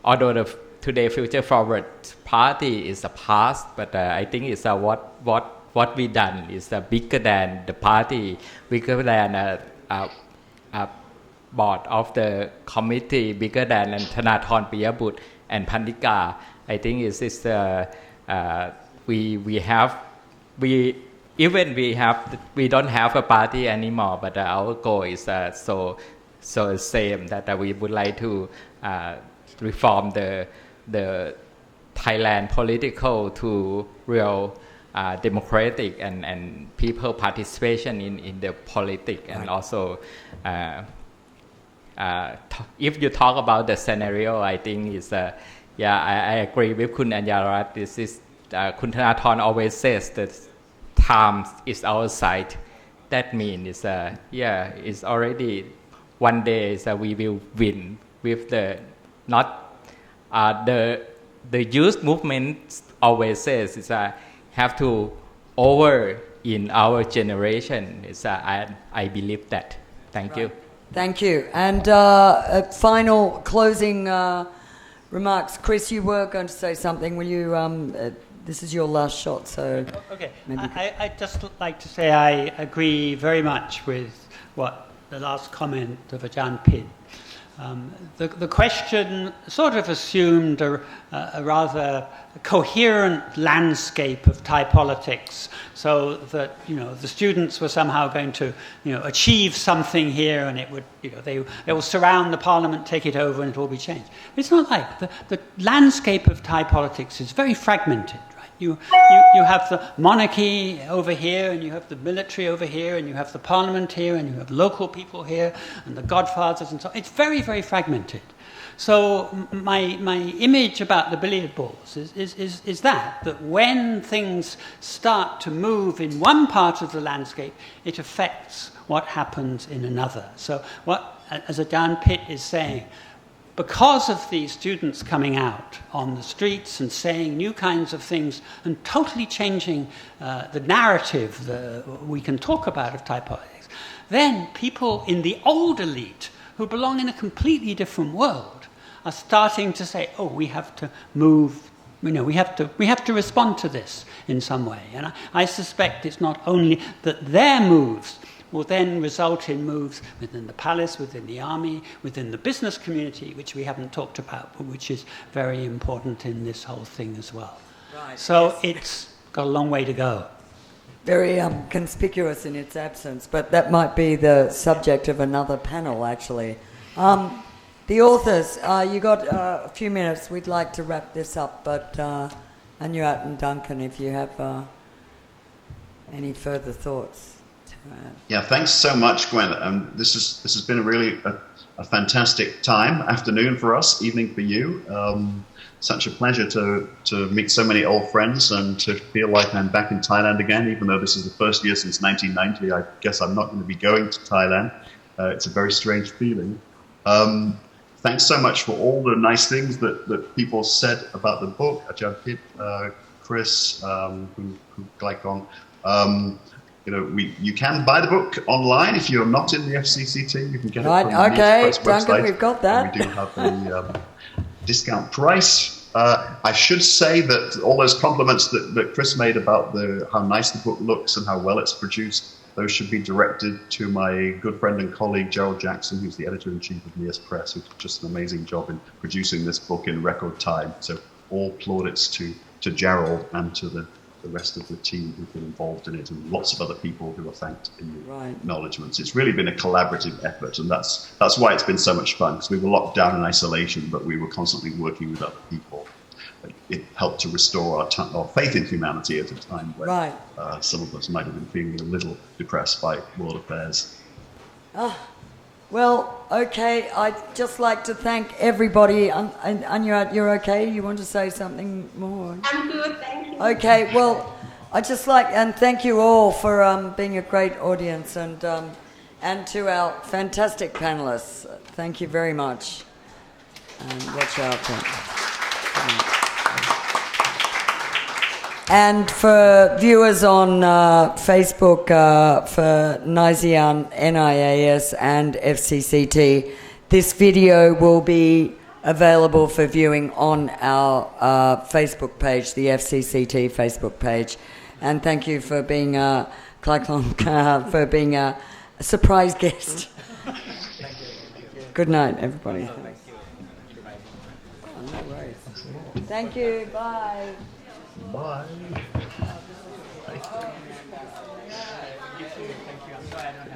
[SPEAKER 7] Although today Future Forward Party is the past, but I think it's what we done is bigger than the party, bigger than board of the committee, bigger than Thanathorn Piyabut and Pandika. I think we don't have a party anymore, but our goal is so same that we would like to reform the Thailand political to real democratic and people participation in the politics, and also if you talk about the scenario, I think is I agree with Kun Anyarat. This is Kun Thanathorn always says that time is our side. That means it's already one day we will win with the not the youth movement always says have to over in our generation. I believe that. Thank you.
[SPEAKER 1] Thank you. And final closing remarks. Chris, you were going to say something. Will you? This is your last shot, so.
[SPEAKER 5] Okay. I'd just like to say I agree very much with what the last comment of Ajahn Pit. The question sort of assumed a rather coherent landscape of Thai politics, so that the students were somehow going to achieve something here, and it would they will surround the parliament, take it over, and it will be changed. It's not like the landscape of Thai politics is very fragmented. You have the monarchy over here, and you have the military over here, and you have the parliament here, and you have local people here, and the godfathers and so on. It's very, very fragmented. So my image about the billiard balls is that when things start to move in one part of the landscape, it affects what happens in another. So as Ajahn Pit is saying, because of these students coming out on the streets and saying new kinds of things and totally changing the narrative we can talk about of Thai politics, then people in the old elite who belong in a completely different world are starting to say, oh, we have to move, we have to respond to this in some way. And I suspect it's not only that their moves will then result in moves within the palace, within the army, within the business community, which we haven't talked about, but which is very important in this whole thing as well. Right. So it's got a long way to go.
[SPEAKER 1] Very conspicuous in its absence, but that might be the subject of another panel, actually. The authors, you got a few minutes. We'd like to wrap this up, but Anyarat and Duncan, if you have any further thoughts.
[SPEAKER 2] Yeah, thanks so much, Gwen. This has been really a fantastic afternoon for us, evening for you. Such a pleasure to meet so many old friends and to feel like I'm back in Thailand again, even though this is the first year since 1990. I guess I'm not going to be going to Thailand. It's a very strange feeling. Thanks so much for all the nice things that people said about the book. Ajahn Pit, Chris, Glaikong. You can buy the book online if you're not in the FCCT. You can get it from the Press website.
[SPEAKER 1] Duncan, we've got that.
[SPEAKER 2] And we do have a discount price. I should say that all those compliments that Chris made about how nice the book looks and how well it's produced, those should be directed to my good friend and colleague Gerald Jackson, who's the editor-in-chief of NYSEAN Press, who did just an amazing job in producing this book in record time. So all plaudits to Gerald and to the rest of the team who've been involved in it, and lots of other people who are thanked in the acknowledgements. It's really been a collaborative effort, and that's why it's been so much fun, because we were locked down in isolation, but we were constantly working with other people. It helped to restore our faith in humanity at a time when some of us might have been feeling a little depressed by world affairs.
[SPEAKER 1] Well, okay, I'd just like to thank everybody. Anyarat, you're okay? You want to say something more?
[SPEAKER 3] I'm good, thank you.
[SPEAKER 1] Okay, well, I'd just like, and thank you all for being a great audience, and to our fantastic panelists. Thank you very much. And watch out for And for viewers on Facebook, for NYSEAN, NIAS and FCCT, this video will be available for viewing on our Facebook page, the FCCT Facebook page. And thank you for being for being a surprise guest. Good night, everybody. Thank you. Bye.
[SPEAKER 2] Bye.
[SPEAKER 1] Thank you. I'm sorry I don't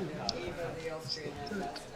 [SPEAKER 1] have to.